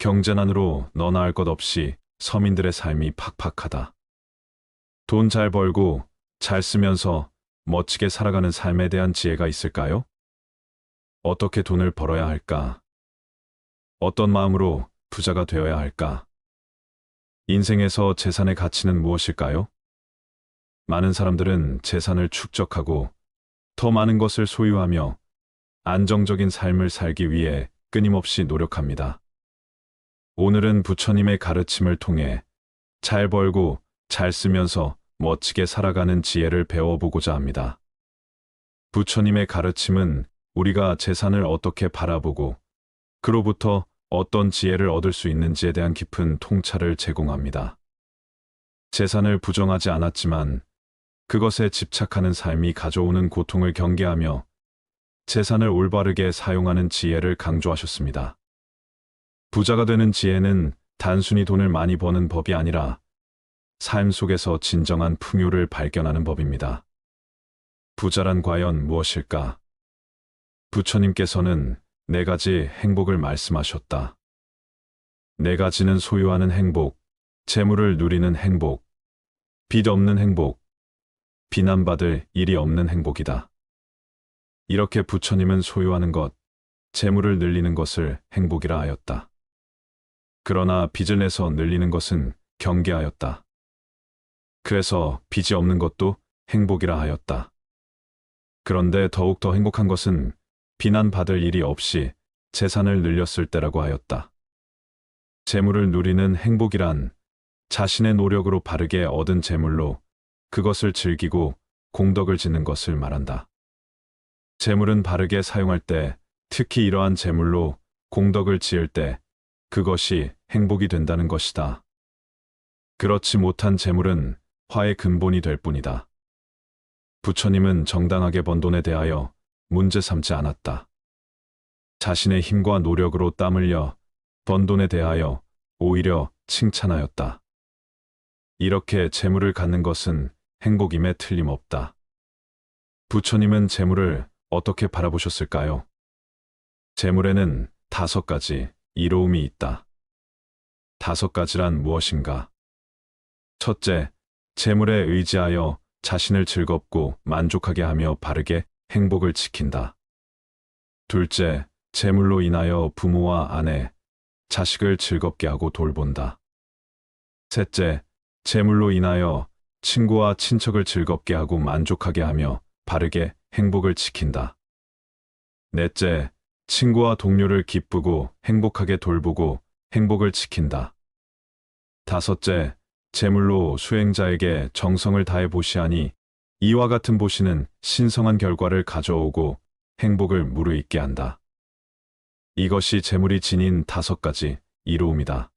경제난으로 너나 할 것 없이 서민들의 삶이 팍팍하다. 돈 잘 벌고 잘 쓰면서 멋지게 살아가는 삶에 대한 지혜가 있을까요? 어떻게 돈을 벌어야 할까? 어떤 마음으로 부자가 되어야 할까? 인생에서 재산의 가치는 무엇일까요? 많은 사람들은 재산을 축적하고 더 많은 것을 소유하며 안정적인 삶을 살기 위해 끊임없이 노력합니다. 오늘은 부처님의 가르침을 통해 잘 벌고 잘 쓰면서 멋지게 살아가는 지혜를 배워보고자 합니다. 부처님의 가르침은 우리가 재산을 어떻게 바라보고 그로부터 어떤 지혜를 얻을 수 있는지에 대한 깊은 통찰을 제공합니다. 재산을 부정하지 않았지만 그것에 집착하는 삶이 가져오는 고통을 경계하며 재산을 올바르게 사용하는 지혜를 강조하셨습니다. 부자가 되는 지혜는 단순히 돈을 많이 버는 법이 아니라 삶 속에서 진정한 풍요를 발견하는 법입니다. 부자란 과연 무엇일까? 부처님께서는 네 가지 행복을 말씀하셨다. 네 가지는 소유하는 행복, 재물을 누리는 행복, 빚 없는 행복, 비난받을 일이 없는 행복이다. 이렇게 부처님은 소유하는 것, 재물을 늘리는 것을 행복이라 하였다. 그러나 빚을 내서 늘리는 것은 경계하였다. 그래서 빚이 없는 것도 행복이라 하였다. 그런데 더욱더 행복한 것은 비난받을 일이 없이 재산을 늘렸을 때라고 하였다. 재물을 누리는 행복이란 자신의 노력으로 바르게 얻은 재물로 그것을 즐기고 공덕을 짓는 것을 말한다. 재물은 바르게 사용할 때, 특히 이러한 재물로 공덕을 지을 때 그것이 행복이 된다는 것이다. 그렇지 못한 재물은 화의 근본이 될 뿐이다. 부처님은 정당하게 번 돈에 대하여 문제 삼지 않았다. 자신의 힘과 노력으로 땀 흘려 번 돈에 대하여 오히려 칭찬하였다. 이렇게 재물을 갖는 것은 행복임에 틀림없다. 부처님은 재물을 어떻게 바라보셨을까요? 재물에는 5가지 이로움이 있다. 5가지란 무엇인가? 첫째, 재물에 의지하여 자신을 즐겁고 만족하게 하며 바르게 행복을 지킨다. 둘째, 재물로 인하여 부모와 아내, 자식을 즐겁게 하고 돌본다. 셋째, 재물로 인하여 친구와 친척을 즐겁게 하고 만족하게 하며 바르게 행복을 지킨다. 넷째, 친구와 동료를 기쁘고 행복하게 돌보고 행복을 지킨다. 다섯째, 재물로 수행자에게 정성을 다해 보시하니 이와 같은 보시는 신성한 결과를 가져오고 행복을 무르익게 한다. 이것이 재물이 지닌 5가지 이로움이다.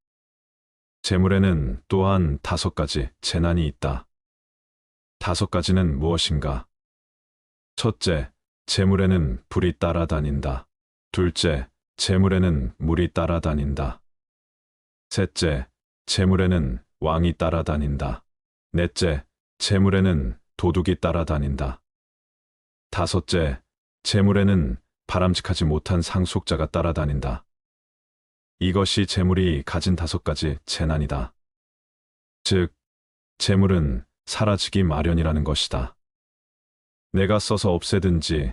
재물에는 또한 5가지 재난이 있다. 5가지는 무엇인가? 첫째, 재물에는 불이 따라다닌다. 둘째, 재물에는 물이 따라다닌다. 셋째, 재물에는 왕이 따라다닌다. 넷째, 재물에는 도둑이 따라다닌다. 다섯째, 재물에는 바람직하지 못한 상속자가 따라다닌다. 이것이 재물이 가진 5가지 재난이다. 즉, 재물은 사라지기 마련이라는 것이다. 내가 써서 없애든지,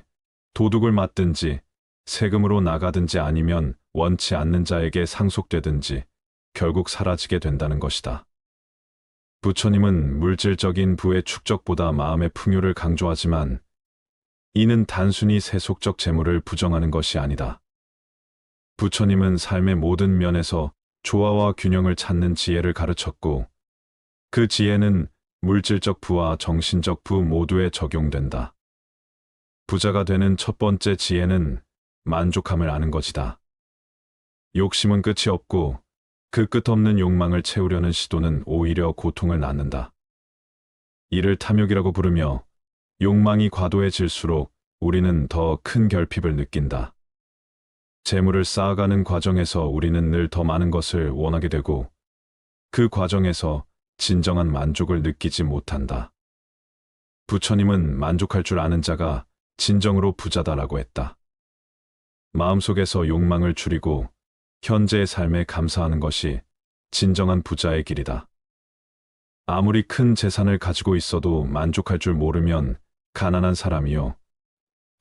도둑을 맞든지, 세금으로 나가든지 아니면 원치 않는 자에게 상속되든지 결국 사라지게 된다는 것이다. 부처님은 물질적인 부의 축적보다 마음의 풍요를 강조하지만 이는 단순히 세속적 재물을 부정하는 것이 아니다. 부처님은 삶의 모든 면에서 조화와 균형을 찾는 지혜를 가르쳤고 그 지혜는 물질적 부와 정신적 부 모두에 적용된다. 부자가 되는 첫 번째 지혜는 만족함을 아는 것이다. 욕심은 끝이 없고 그 끝없는 욕망을 채우려는 시도는 오히려 고통을 낳는다. 이를 탐욕이라고 부르며 욕망이 과도해질수록 우리는 더 큰 결핍을 느낀다. 재물을 쌓아가는 과정에서 우리는 늘 더 많은 것을 원하게 되고 그 과정에서 진정한 만족을 느끼지 못한다. 부처님은 만족할 줄 아는 자가 진정으로 부자다라고 했다. 마음속에서 욕망을 줄이고 현재의 삶에 감사하는 것이 진정한 부자의 길이다. 아무리 큰 재산을 가지고 있어도 만족할 줄 모르면 가난한 사람이요.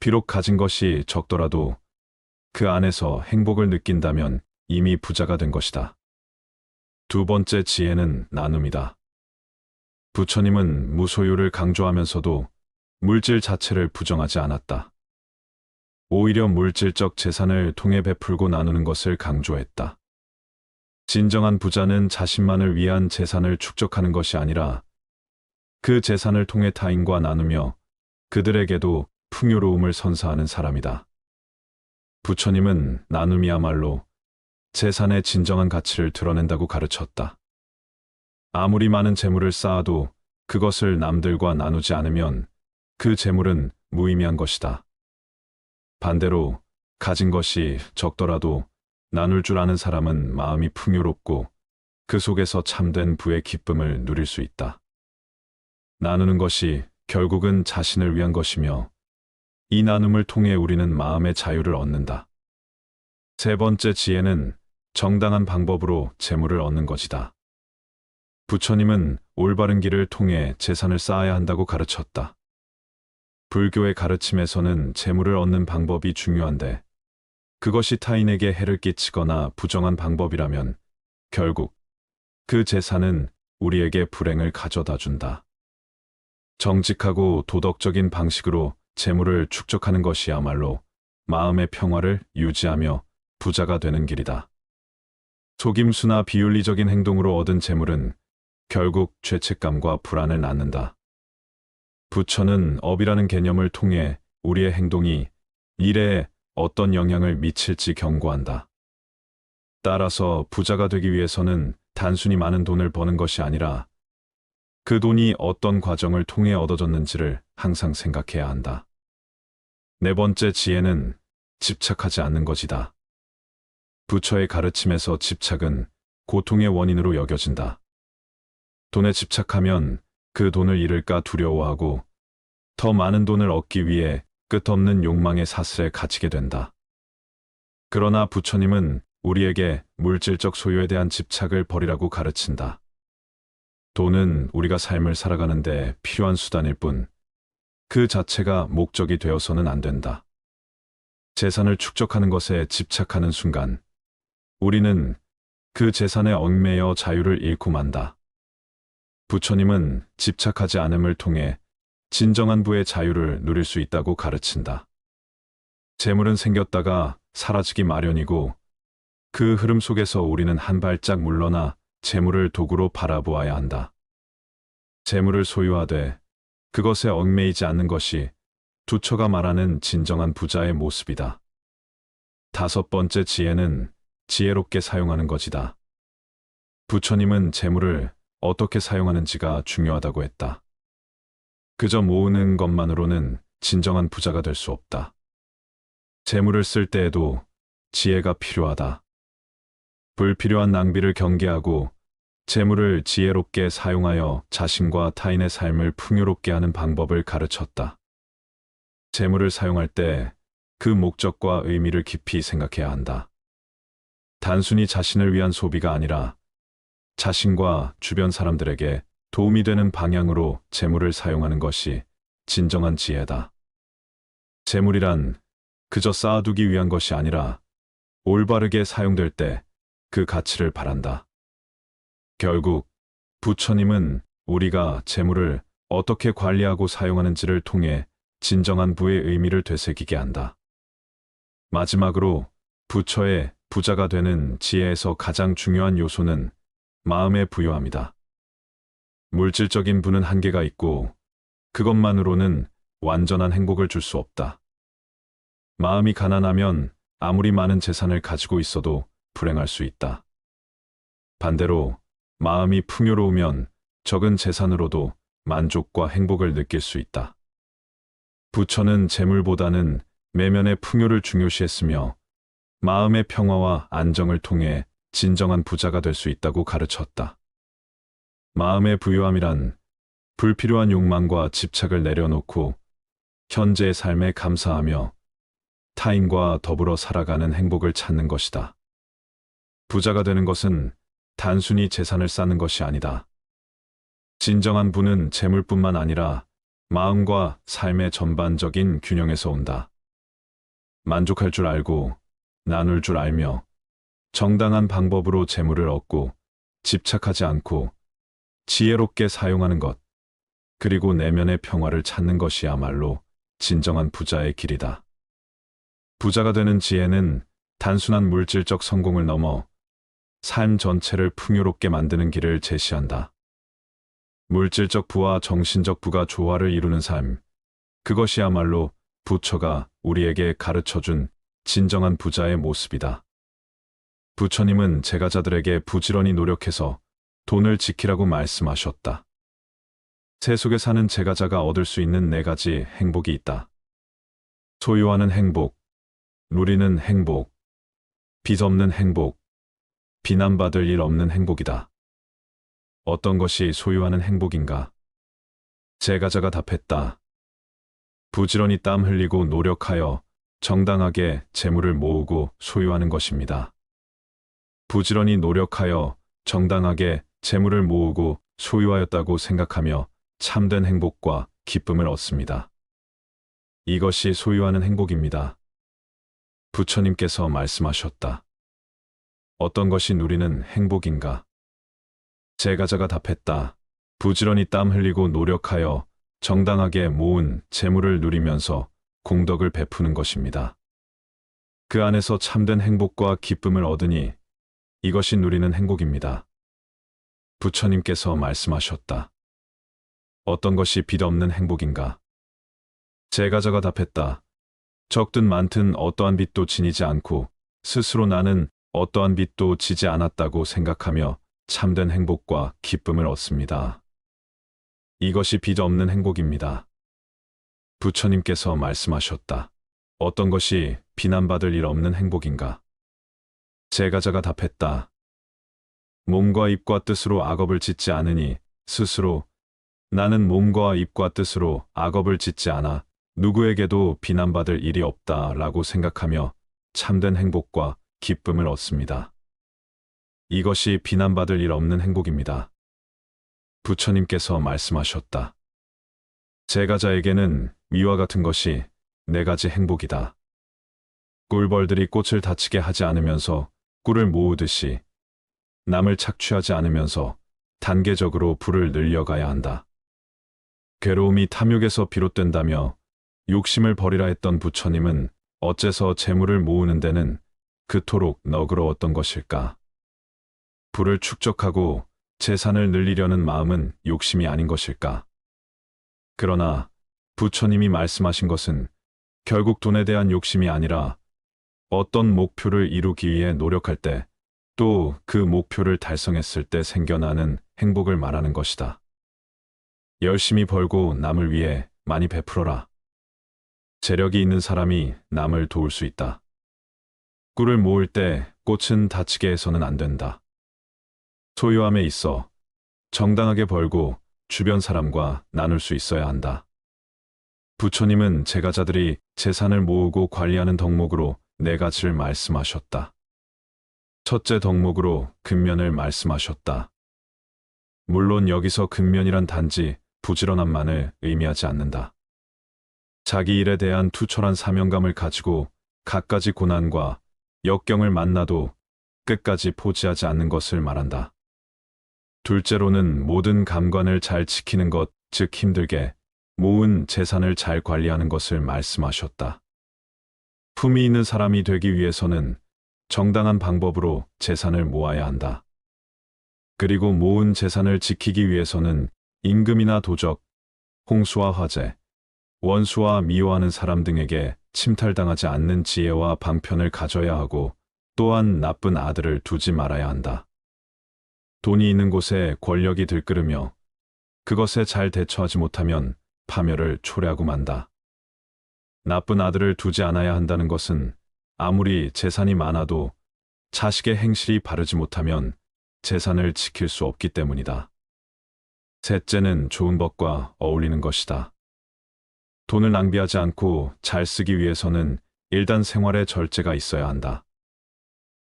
비록 가진 것이 적더라도 그 안에서 행복을 느낀다면 이미 부자가 된 것이다. 두 번째 지혜는 나눔이다. 부처님은 무소유를 강조하면서도 물질 자체를 부정하지 않았다. 오히려 물질적 재산을 통해 베풀고 나누는 것을 강조했다. 진정한 부자는 자신만을 위한 재산을 축적하는 것이 아니라 그 재산을 통해 타인과 나누며 그들에게도 풍요로움을 선사하는 사람이다. 부처님은 나눔이야말로 재산의 진정한 가치를 드러낸다고 가르쳤다. 아무리 많은 재물을 쌓아도 그것을 남들과 나누지 않으면 그 재물은 무의미한 것이다. 반대로 가진 것이 적더라도 나눌 줄 아는 사람은 마음이 풍요롭고 그 속에서 참된 부의 기쁨을 누릴 수 있다. 나누는 것이 결국은 자신을 위한 것이며 이 나눔을 통해 우리는 마음의 자유를 얻는다. 세 번째 지혜는 정당한 방법으로 재물을 얻는 것이다. 부처님은 올바른 길을 통해 재산을 쌓아야 한다고 가르쳤다. 불교의 가르침에서는 재물을 얻는 방법이 중요한데 그것이 타인에게 해를 끼치거나 부정한 방법이라면 결국 그 재산은 우리에게 불행을 가져다 준다. 정직하고 도덕적인 방식으로 재물을 축적하는 것이야말로 마음의 평화를 유지하며 부자가 되는 길이다. 속임수나 비윤리적인 행동으로 얻은 재물은 결국 죄책감과 불안을 낳는다. 부처는 업이라는 개념을 통해 우리의 행동이 미래에 어떤 영향을 미칠지 경고한다. 따라서 부자가 되기 위해서는 단순히 많은 돈을 버는 것이 아니라 그 돈이 어떤 과정을 통해 얻어졌는지를 항상 생각해야 한다. 네 번째 지혜는 집착하지 않는 것이다. 부처의 가르침에서 집착은 고통의 원인으로 여겨진다. 돈에 집착하면 그 돈을 잃을까 두려워하고 더 많은 돈을 얻기 위해 끝없는 욕망의 사슬에 갇히게 된다. 그러나 부처님은 우리에게 물질적 소유에 대한 집착을 버리라고 가르친다. 돈은 우리가 삶을 살아가는데 필요한 수단일 뿐, 그 자체가 목적이 되어서는 안 된다. 재산을 축적하는 것에 집착하는 순간, 우리는 그 재산에 얽매여 자유를 잃고 만다. 부처님은 집착하지 않음을 통해 진정한 부의 자유를 누릴 수 있다고 가르친다. 재물은 생겼다가 사라지기 마련이고 그 흐름 속에서 우리는 한 발짝 물러나 재물을 도구로 바라보아야 한다. 재물을 소유하되 그것에 얽매이지 않는 것이 부처가 말하는 진정한 부자의 모습이다. 다섯 번째 지혜는 지혜롭게 사용하는 것이다. 부처님은 재물을 어떻게 사용하는지가 중요하다고 했다. 그저 모으는 것만으로는 진정한 부자가 될 수 없다. 재물을 쓸 때에도 지혜가 필요하다. 불필요한 낭비를 경계하고 재물을 지혜롭게 사용하여 자신과 타인의 삶을 풍요롭게 하는 방법을 가르쳤다. 재물을 사용할 때 그 목적과 의미를 깊이 생각해야 한다. 단순히 자신을 위한 소비가 아니라 자신과 주변 사람들에게 도움이 되는 방향으로 재물을 사용하는 것이 진정한 지혜다. 재물이란 그저 쌓아두기 위한 것이 아니라 올바르게 사용될 때 그 가치를 바란다. 결국 부처님은 우리가 재물을 어떻게 관리하고 사용하는지를 통해 진정한 부의 의미를 되새기게 한다. 마지막으로 부처의 부자가 되는 지혜에서 가장 중요한 요소는 마음의 부요함이다. 물질적인 부는 한계가 있고 그것만으로는 완전한 행복을 줄 수 없다. 마음이 가난하면 아무리 많은 재산을 가지고 있어도 불행할 수 있다. 반대로 마음이 풍요로우면 적은 재산으로도 만족과 행복을 느낄 수 있다. 부처는 재물보다는 내면의 풍요를 중요시했으며 마음의 평화와 안정을 통해 진정한 부자가 될 수 있다고 가르쳤다. 마음의 부요함이란 불필요한 욕망과 집착을 내려놓고 현재의 삶에 감사하며 타인과 더불어 살아가는 행복을 찾는 것이다. 부자가 되는 것은 단순히 재산을 쌓는 것이 아니다. 진정한 부는 재물뿐만 아니라 마음과 삶의 전반적인 균형에서 온다. 만족할 줄 알고 나눌 줄 알며 정당한 방법으로 재물을 얻고 집착하지 않고 지혜롭게 사용하는 것, 그리고 내면의 평화를 찾는 것이야말로 진정한 부자의 길이다. 부자가 되는 지혜는 단순한 물질적 성공을 넘어 삶 전체를 풍요롭게 만드는 길을 제시한다. 물질적 부와 정신적 부가 조화를 이루는 삶, 그것이야말로 부처가 우리에게 가르쳐준 진정한 부자의 모습이다. 부처님은 제가자들에게 부지런히 노력해서 돈을 지키라고 말씀하셨다. 세속에 사는 제가자가 얻을 수 있는 4가지 행복이 있다. 소유하는 행복, 누리는 행복, 빚 없는 행복, 비난받을 일 없는 행복이다. 어떤 것이 소유하는 행복인가? 제가자가 답했다. 부지런히 땀 흘리고 노력하여 정당하게 재물을 모으고 소유하는 것입니다. 부지런히 노력하여 정당하게 재물을 모으고 소유하였다고 생각하며 참된 행복과 기쁨을 얻습니다. 이것이 소유하는 행복입니다. 부처님께서 말씀하셨다. 어떤 것이 누리는 행복인가? 제가자가 답했다. 부지런히 땀 흘리고 노력하여 정당하게 모은 재물을 누리면서 공덕을 베푸는 것입니다. 그 안에서 참된 행복과 기쁨을 얻으니 이것이 누리는 행복입니다. 부처님께서 말씀하셨다. 어떤 것이 빚 없는 행복인가? 제가자가 답했다. 적든 많든 어떠한 빚도 지니지 않고 스스로 나는 어떠한 빚도 지지 않았다고 생각하며 참된 행복과 기쁨을 얻습니다. 이것이 빚 없는 행복입니다. 부처님께서 말씀하셨다. 어떤 것이 비난받을 일 없는 행복인가? 제가자가 답했다. 몸과 입과 뜻으로 악업을 짓지 않으니 스스로 나는 몸과 입과 뜻으로 악업을 짓지 않아 누구에게도 비난받을 일이 없다라고 생각하며 참된 행복과 기쁨을 얻습니다. 이것이 비난받을 일 없는 행복입니다. 부처님께서 말씀하셨다. 제가자에게는 위와 같은 것이 4가지 행복이다. 꿀벌들이 꽃을 다치게 하지 않으면서 꿀을 모으듯이 남을 착취하지 않으면서 단계적으로 부를 늘려가야 한다. 괴로움이 탐욕에서 비롯된다며 욕심을 버리라 했던 부처님은 어째서 재물을 모으는 데는 그토록 너그러웠던 것일까? 부를 축적하고 재산을 늘리려는 마음은 욕심이 아닌 것일까? 그러나 부처님이 말씀하신 것은 결국 돈에 대한 욕심이 아니라 어떤 목표를 이루기 위해 노력할 때 또 그 목표를 달성했을 때 생겨나는 행복을 말하는 것이다. 열심히 벌고 남을 위해 많이 베풀어라. 재력이 있는 사람이 남을 도울 수 있다. 꿀을 모을 때 꽃은 다치게 해서는 안 된다. 소유함에 있어 정당하게 벌고 주변 사람과 나눌 수 있어야 한다. 부처님은 제가자들이 재산을 모으고 관리하는 덕목으로 4가지를 말씀하셨다. 첫째 덕목으로 근면을 말씀하셨다. 물론 여기서 근면이란 단지 부지런함만을 의미하지 않는다. 자기 일에 대한 투철한 사명감을 가지고 갖가지 고난과 역경을 만나도 끝까지 포기하지 않는 것을 말한다. 둘째로는 모든 감관을 잘 지키는 것, 즉 힘들게 모은 재산을 잘 관리하는 것을 말씀하셨다. 품위 있는 사람이 되기 위해서는 정당한 방법으로 재산을 모아야 한다. 그리고 모은 재산을 지키기 위해서는 임금이나 도적, 홍수와 화재, 원수와 미워하는 사람 등에게 침탈당하지 않는 지혜와 방편을 가져야 하고 또한 나쁜 아들을 두지 말아야 한다. 돈이 있는 곳에 권력이 들끓으며 그것에 잘 대처하지 못하면 파멸을 초래하고 만다. 나쁜 아들을 두지 않아야 한다는 것은 아무리 재산이 많아도 자식의 행실이 바르지 못하면 재산을 지킬 수 없기 때문이다. 셋째는 좋은 법과 어울리는 것이다. 돈을 낭비하지 않고 잘 쓰기 위해서는 일단 생활의 절제가 있어야 한다.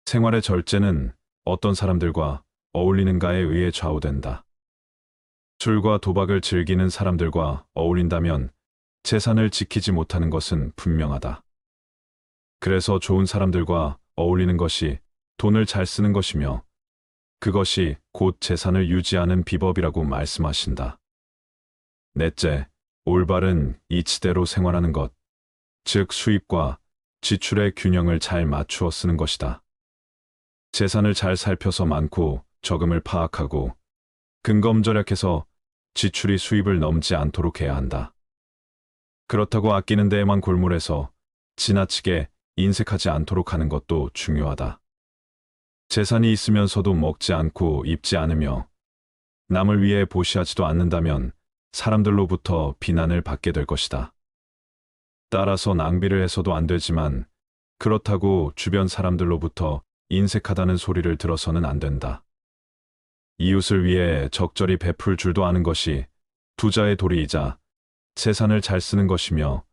생활의 절제는 어떤 사람들과 어울리는가에 의해 좌우된다. 술과 도박을 즐기는 사람들과 어울린다면 재산을 지키지 못하는 것은 분명하다. 그래서 좋은 사람들과 어울리는 것이 돈을 잘 쓰는 것이며 그것이 곧 재산을 유지하는 비법이라고 말씀하신다. 넷째, 올바른 이치대로 생활하는 것, 즉 수입과 지출의 균형을 잘 맞추어 쓰는 것이다. 재산을 잘 살펴서 많고 적음을 파악하고 근검절약해서 지출이 수입을 넘지 않도록 해야 한다. 그렇다고 아끼는 데에만 골몰해서 지나치게 인색하지 않도록 하는 것도 중요하다. 재산이 있으면서도 먹지 않고 입지 않으며 남을 위해 보시하지도 않는다면 사람들로부터 비난을 받게 될 것이다. 따라서 낭비를 해서도 안 되지만 그렇다고 주변 사람들로부터 인색하다는 소리를 들어서는 안 된다. 이웃을 위해 적절히 베풀 줄도 아는 것이 투자의 도리이자 재산을 잘 쓰는 것이며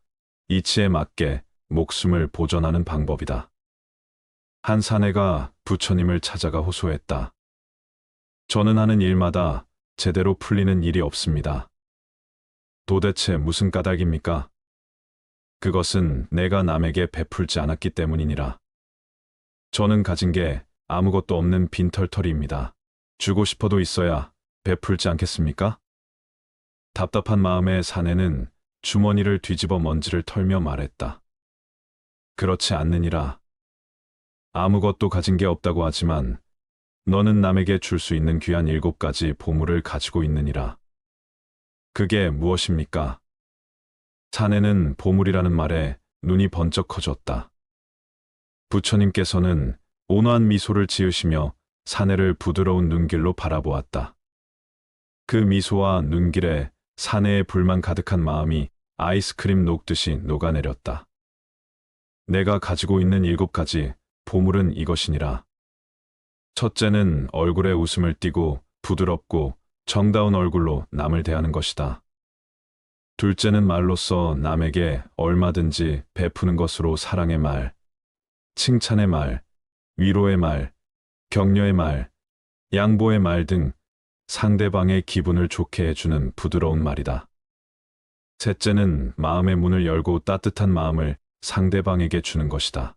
이치에 맞게 목숨을 보존하는 방법이다. 한 사내가 부처님을 찾아가 호소했다. 저는 하는 일마다 제대로 풀리는 일이 없습니다. 도대체 무슨 까닭입니까? 그것은 내가 남에게 베풀지 않았기 때문이니라. 저는 가진 게 아무것도 없는 빈털터리입니다. 주고 싶어도 있어야 베풀지 않겠습니까? 답답한 마음에 사내는 주머니를 뒤집어 먼지를 털며 말했다. 그렇지 않느니라. 아무것도 가진 게 없다고 하지만 너는 남에게 줄 수 있는 귀한 7가지 보물을 가지고 있느니라. 그게 무엇입니까? 사내는 보물이라는 말에 눈이 번쩍 커졌다. 부처님께서는 온화한 미소를 지으시며 사내를 부드러운 눈길로 바라보았다. 그 미소와 눈길에 사내의 불만 가득한 마음이 아이스크림 녹듯이 녹아내렸다. 내가 가지고 있는 7가지 보물은 이것이니라. 첫째는 얼굴에 웃음을 띠고 부드럽고 정다운 얼굴로 남을 대하는 것이다. 둘째는 말로써 남에게 얼마든지 베푸는 것으로 사랑의 말, 칭찬의 말, 위로의 말, 격려의 말, 양보의 말 등 상대방의 기분을 좋게 해주는 부드러운 말이다. 셋째는 마음의 문을 열고 따뜻한 마음을 상대방에게 주는 것이다.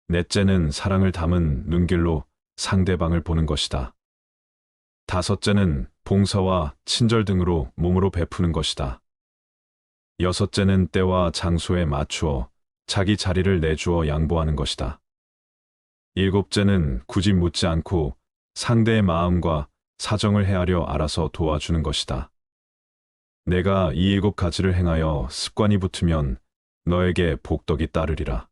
넷째는 사랑을 담은 눈길로 상대방을 보는 것이다. 다섯째는 봉사와 친절 등으로 몸으로 베푸는 것이다. 여섯째는 때와 장소에 맞추어 자기 자리를 내주어 양보하는 것이다. 일곱째는 굳이 묻지 않고 상대의 마음과 사정을 헤아려 알아서 도와주는 것이다. 내가 이 7가지를 행하여 습관이 붙으면 너에게 복덕이 따르리라.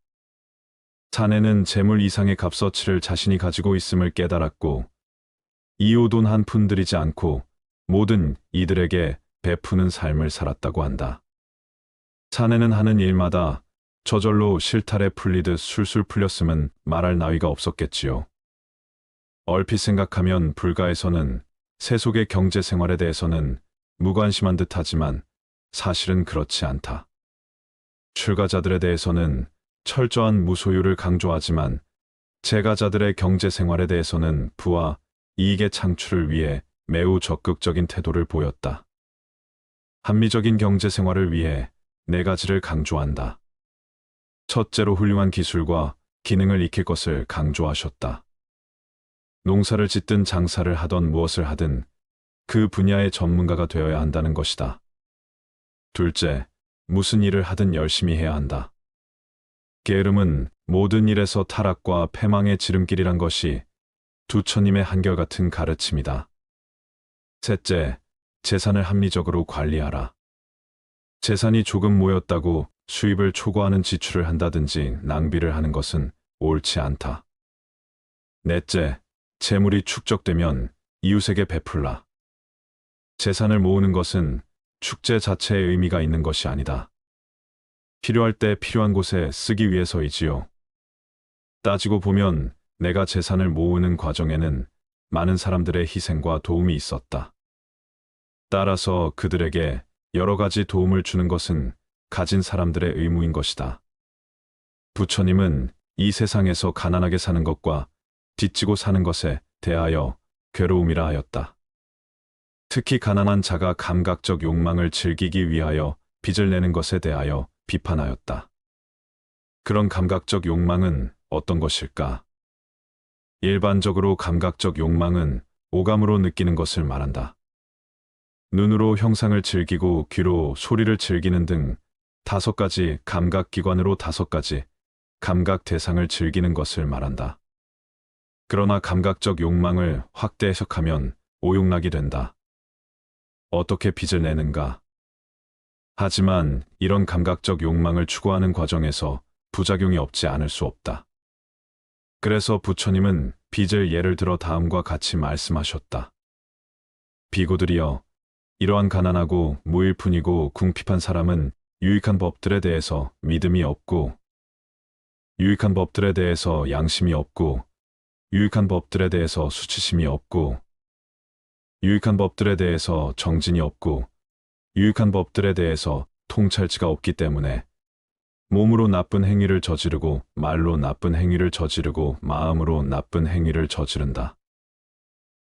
사내는 재물 이상의 값어치를 자신이 가지고 있음을 깨달았고 이웃 돈 한 푼 들이지 않고 모든 이들에게 베푸는 삶을 살았다고 한다. 사내는 하는 일마다 저절로 실타래 풀리듯 술술 풀렸음은 말할 나위가 없었겠지요. 얼핏 생각하면 불가에서는 세속의 경제 생활에 대해서는 무관심한 듯 하지만 사실은 그렇지 않다. 출가자들에 대해서는 철저한 무소유를 강조하지만 재가자들의 경제 생활에 대해서는 부와 이익의 창출을 위해 매우 적극적인 태도를 보였다. 합리적인 경제 생활을 위해 4가지를 강조한다. 첫째로 훌륭한 기술과 기능을 익힐 것을 강조하셨다. 농사를 짓든 장사를 하던 무엇을 하든 그 분야의 전문가가 되어야 한다는 것이다. 둘째, 무슨 일을 하든 열심히 해야 한다. 게으름은 모든 일에서 타락과 패망의 지름길이란 것이 부처님의 한결같은 가르침이다. 셋째, 재산을 합리적으로 관리하라. 재산이 조금 모였다고 수입을 초과하는 지출을 한다든지 낭비를 하는 것은 옳지 않다. 넷째, 재물이 축적되면 이웃에게 베풀라. 재산을 모으는 것은 축제 자체의 의미가 있는 것이 아니다. 필요할 때 필요한 곳에 쓰기 위해서이지요. 따지고 보면 내가 재산을 모으는 과정에는 많은 사람들의 희생과 도움이 있었다. 따라서 그들에게 여러 가지 도움을 주는 것은 가진 사람들의 의무인 것이다. 부처님은 이 세상에서 가난하게 사는 것과 뒤지고 사는 것에 대하여 괴로움이라 하였다. 특히 가난한 자가 감각적 욕망을 즐기기 위하여 빚을 내는 것에 대하여 비판하였다. 그런 감각적 욕망은 어떤 것일까? 일반적으로 감각적 욕망은 오감으로 느끼는 것을 말한다. 눈으로 형상을 즐기고 귀로 소리를 즐기는 등 5가지 감각기관으로 5가지 감각 대상을 즐기는 것을 말한다. 그러나 감각적 욕망을 확대 해석하면 오용락이 된다. 어떻게 빚을 내는가? 하지만 이런 감각적 욕망을 추구하는 과정에서 부작용이 없지 않을 수 없다. 그래서 부처님은 빚을 예를 들어 다음과 같이 말씀하셨다. 비구들이여, 이러한 가난하고 무일푼이고 궁핍한 사람은 유익한 법들에 대해서 믿음이 없고, 유익한 법들에 대해서 양심이 없고, 유익한 법들에 대해서 수치심이 없고, 유익한 법들에 대해서 정진이 없고, 유익한 법들에 대해서 통찰치가 없기 때문에 몸으로 나쁜 행위를 저지르고 말로 나쁜 행위를 저지르고 마음으로 나쁜 행위를 저지른다.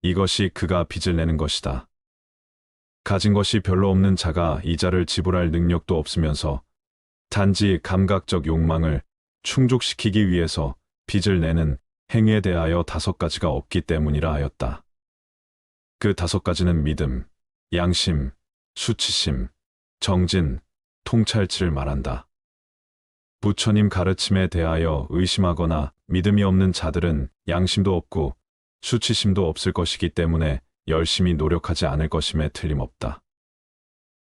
이것이 그가 빚을 내는 것이다. 가진 것이 별로 없는 자가 이자를 지불할 능력도 없으면서 단지 감각적 욕망을 충족시키기 위해서 빚을 내는 행위에 대하여 5가지가 없기 때문이라 하였다. 그 5가지는 믿음, 양심, 수치심, 정진, 통찰치를 말한다. 부처님 가르침에 대하여 의심하거나 믿음이 없는 자들은 양심도 없고 수치심도 없을 것이기 때문에 열심히 노력하지 않을 것임에 틀림없다.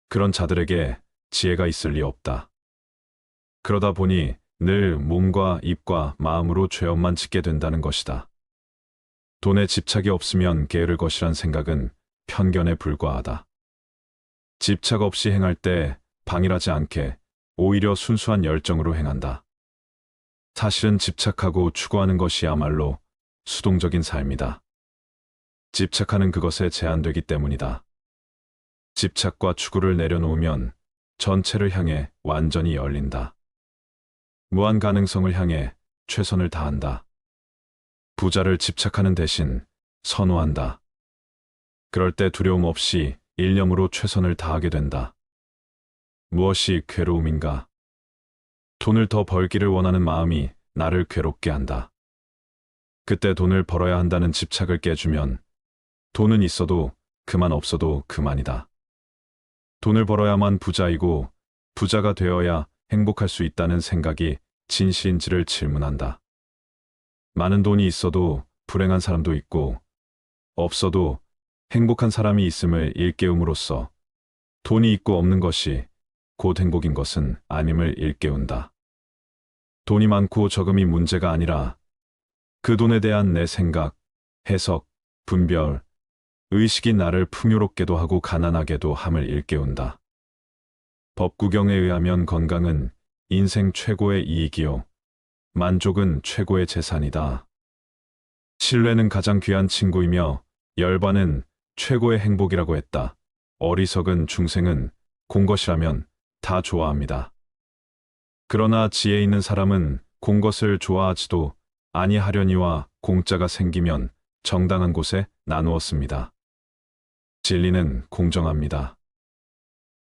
그런 자들에게 지혜가 있을 리 없다. 그러다 보니 늘 몸과 입과 마음으로 죄업만 짓게 된다는 것이다. 돈에 집착이 없으면 게으를 것이란 생각은 편견에 불과하다. 집착 없이 행할 때 방일하지 않게 오히려 순수한 열정으로 행한다. 사실은 집착하고 추구하는 것이야말로 수동적인 삶이다. 집착하는 그것에 제한되기 때문이다. 집착과 추구를 내려놓으면 전체를 향해 완전히 열린다. 무한 가능성을 향해 최선을 다한다. 부자를 집착하는 대신 선호한다. 그럴 때 두려움 없이 일념으로 최선을 다하게 된다. 무엇이 괴로움인가? 돈을 더 벌기를 원하는 마음이 나를 괴롭게 한다. 그때 돈을 벌어야 한다는 집착을 깨주면 돈은 있어도 그만 없어도 그만이다. 돈을 벌어야만 부자이고 부자가 되어야 행복할 수 있다는 생각이 진실인지를 질문한다. 많은 돈이 있어도 불행한 사람도 있고 없어도 행복한 사람이 있음을 일깨움으로써 돈이 있고 없는 것이 곧 행복인 것은 아님을 일깨운다. 돈이 많고 적음이 문제가 아니라 그 돈에 대한 내 생각, 해석, 분별, 의식이 나를 풍요롭게도 하고 가난하게도 함을 일깨운다. 법구경에 의하면 건강은 인생 최고의 이익이요. 만족은 최고의 재산이다. 신뢰는 가장 귀한 친구이며 열반은 최고의 행복이라고 했다. 어리석은 중생은 공것이라면 다 좋아합니다. 그러나 지혜 있는 사람은 공것을 좋아하지도 아니하려니와 공짜가 생기면 정당한 곳에 나누었습니다. 진리는 공정합니다.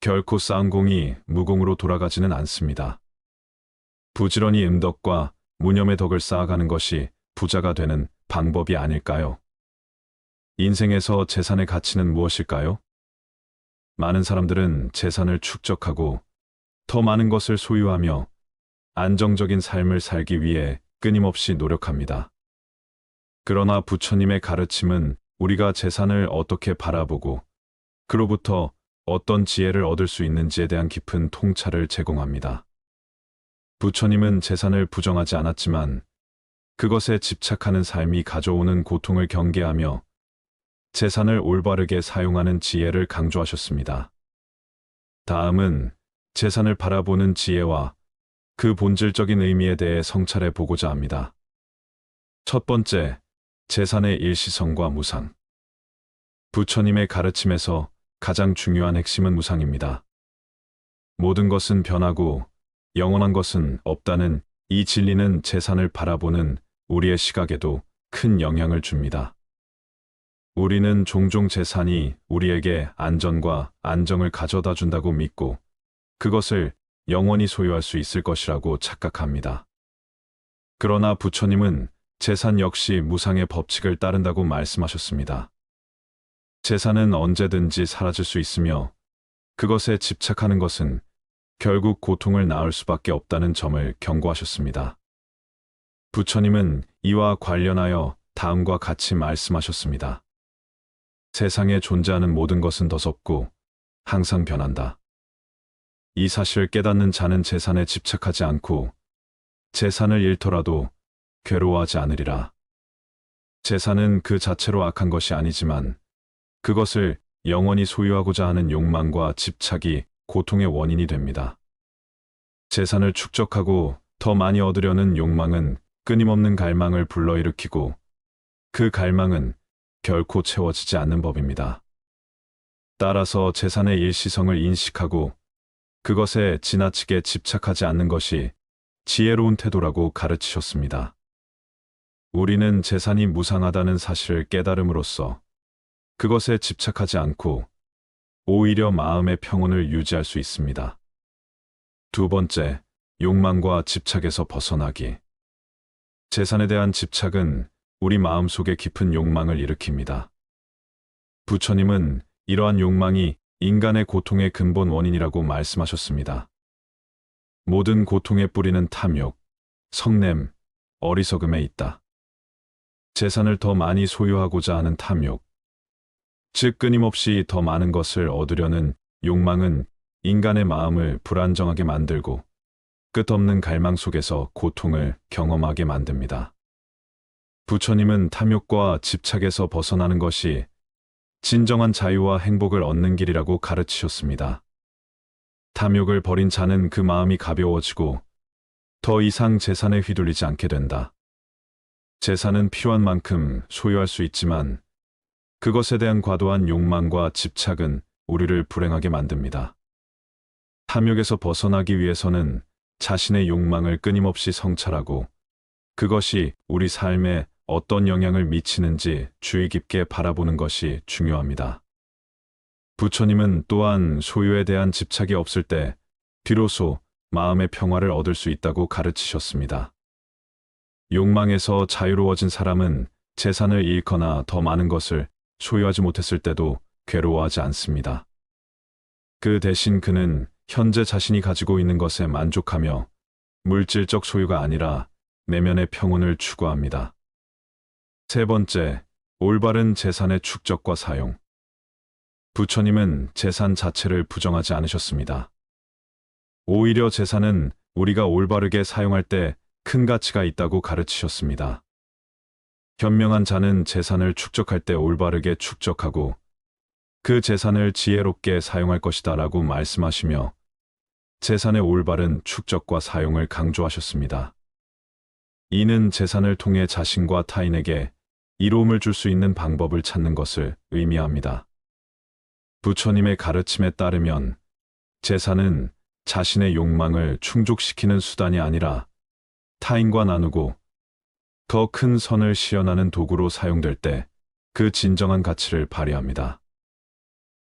결코 쌓은 공이 무공으로 돌아가지는 않습니다. 부지런히 음덕과 무념의 덕을 쌓아가는 것이 부자가 되는 방법이 아닐까요? 인생에서 재산의 가치는 무엇일까요? 많은 사람들은 재산을 축적하고 더 많은 것을 소유하며 안정적인 삶을 살기 위해 끊임없이 노력합니다. 그러나 부처님의 가르침은 우리가 재산을 어떻게 바라보고 그로부터 어떤 지혜를 얻을 수 있는지에 대한 깊은 통찰을 제공합니다. 부처님은 재산을 부정하지 않았지만 그것에 집착하는 삶이 가져오는 고통을 경계하며 재산을 올바르게 사용하는 지혜를 강조하셨습니다. 다음은 재산을 바라보는 지혜와 그 본질적인 의미에 대해 성찰해 보고자 합니다. 첫 번째, 재산의 일시성과 무상. 부처님의 가르침에서 가장 중요한 핵심은 무상입니다. 모든 것은 변하고 영원한 것은 없다는 이 진리는 재산을 바라보는 우리의 시각에도 큰 영향을 줍니다. 우리는 종종 재산이 우리에게 안전과 안정을 가져다 준다고 믿고 그것을 영원히 소유할 수 있을 것이라고 착각합니다. 그러나 부처님은 재산 역시 무상의 법칙을 따른다고 말씀하셨습니다. 재산은 언제든지 사라질 수 있으며 그것에 집착하는 것은 결국 고통을 낳을 수밖에 없다는 점을 경고하셨습니다. 부처님은 이와 관련하여 다음과 같이 말씀하셨습니다. 세상에 존재하는 모든 것은 더섭고 항상 변한다. 이 사실을 깨닫는 자는 재산에 집착하지 않고 재산을 잃더라도 괴로워하지 않으리라. 재산은 그 자체로 악한 것이 아니지만 그것을 영원히 소유하고자 하는 욕망과 집착이 고통의 원인이 됩니다. 재산을 축적하고 더 많이 얻으려는 욕망은 끊임없는 갈망을 불러일으키고 그 갈망은 결코 채워지지 않는 법입니다. 따라서 재산의 일시성을 인식하고 그것에 지나치게 집착하지 않는 것이 지혜로운 태도라고 가르치셨습니다. 우리는 재산이 무상하다는 사실을 깨달음으로써 그것에 집착하지 않고 오히려 마음의 평온을 유지할 수 있습니다. 두 번째, 욕망과 집착에서 벗어나기. 재산에 대한 집착은 우리 마음속에 깊은 욕망을 일으킵니다. 부처님은 이러한 욕망이 인간의 고통의 근본 원인이라고 말씀하셨습니다. 모든 고통의 뿌리는 탐욕, 성냄, 어리석음에 있다. 재산을 더 많이 소유하고자 하는 탐욕, 즉 끊임없이 더 많은 것을 얻으려는 욕망은 인간의 마음을 불안정하게 만들고 끝없는 갈망 속에서 고통을 경험하게 만듭니다. 부처님은 탐욕과 집착에서 벗어나는 것이 진정한 자유와 행복을 얻는 길이라고 가르치셨습니다. 탐욕을 버린 자는 그 마음이 가벼워지고 더 이상 재산에 휘둘리지 않게 된다. 재산은 필요한 만큼 소유할 수 있지만 그것에 대한 과도한 욕망과 집착은 우리를 불행하게 만듭니다. 탐욕에서 벗어나기 위해서는 자신의 욕망을 끊임없이 성찰하고 그것이 우리 삶에 어떤 영향을 미치는지 주의 깊게 바라보는 것이 중요합니다. 부처님은 또한 소유에 대한 집착이 없을 때 비로소 마음의 평화를 얻을 수 있다고 가르치셨습니다. 욕망에서 자유로워진 사람은 재산을 잃거나 더 많은 것을 소유하지 못했을 때도 괴로워하지 않습니다. 그 대신 그는 현재 자신이 가지고 있는 것에 만족하며 물질적 소유가 아니라 내면의 평온을 추구합니다. 세 번째, 올바른 재산의 축적과 사용. 부처님은 재산 자체를 부정하지 않으셨습니다. 오히려 재산은 우리가 올바르게 사용할 때 큰 가치가 있다고 가르치셨습니다. 현명한 자는 재산을 축적할 때 올바르게 축적하고 그 재산을 지혜롭게 사용할 것이다 라고 말씀하시며 재산의 올바른 축적과 사용을 강조하셨습니다. 이는 재산을 통해 자신과 타인에게 이로움을 줄 수 있는 방법을 찾는 것을 의미합니다. 부처님의 가르침에 따르면 재산은 자신의 욕망을 충족시키는 수단이 아니라 타인과 나누고 더 큰 선을 시연하는 도구로 사용될 때 그 진정한 가치를 발휘합니다.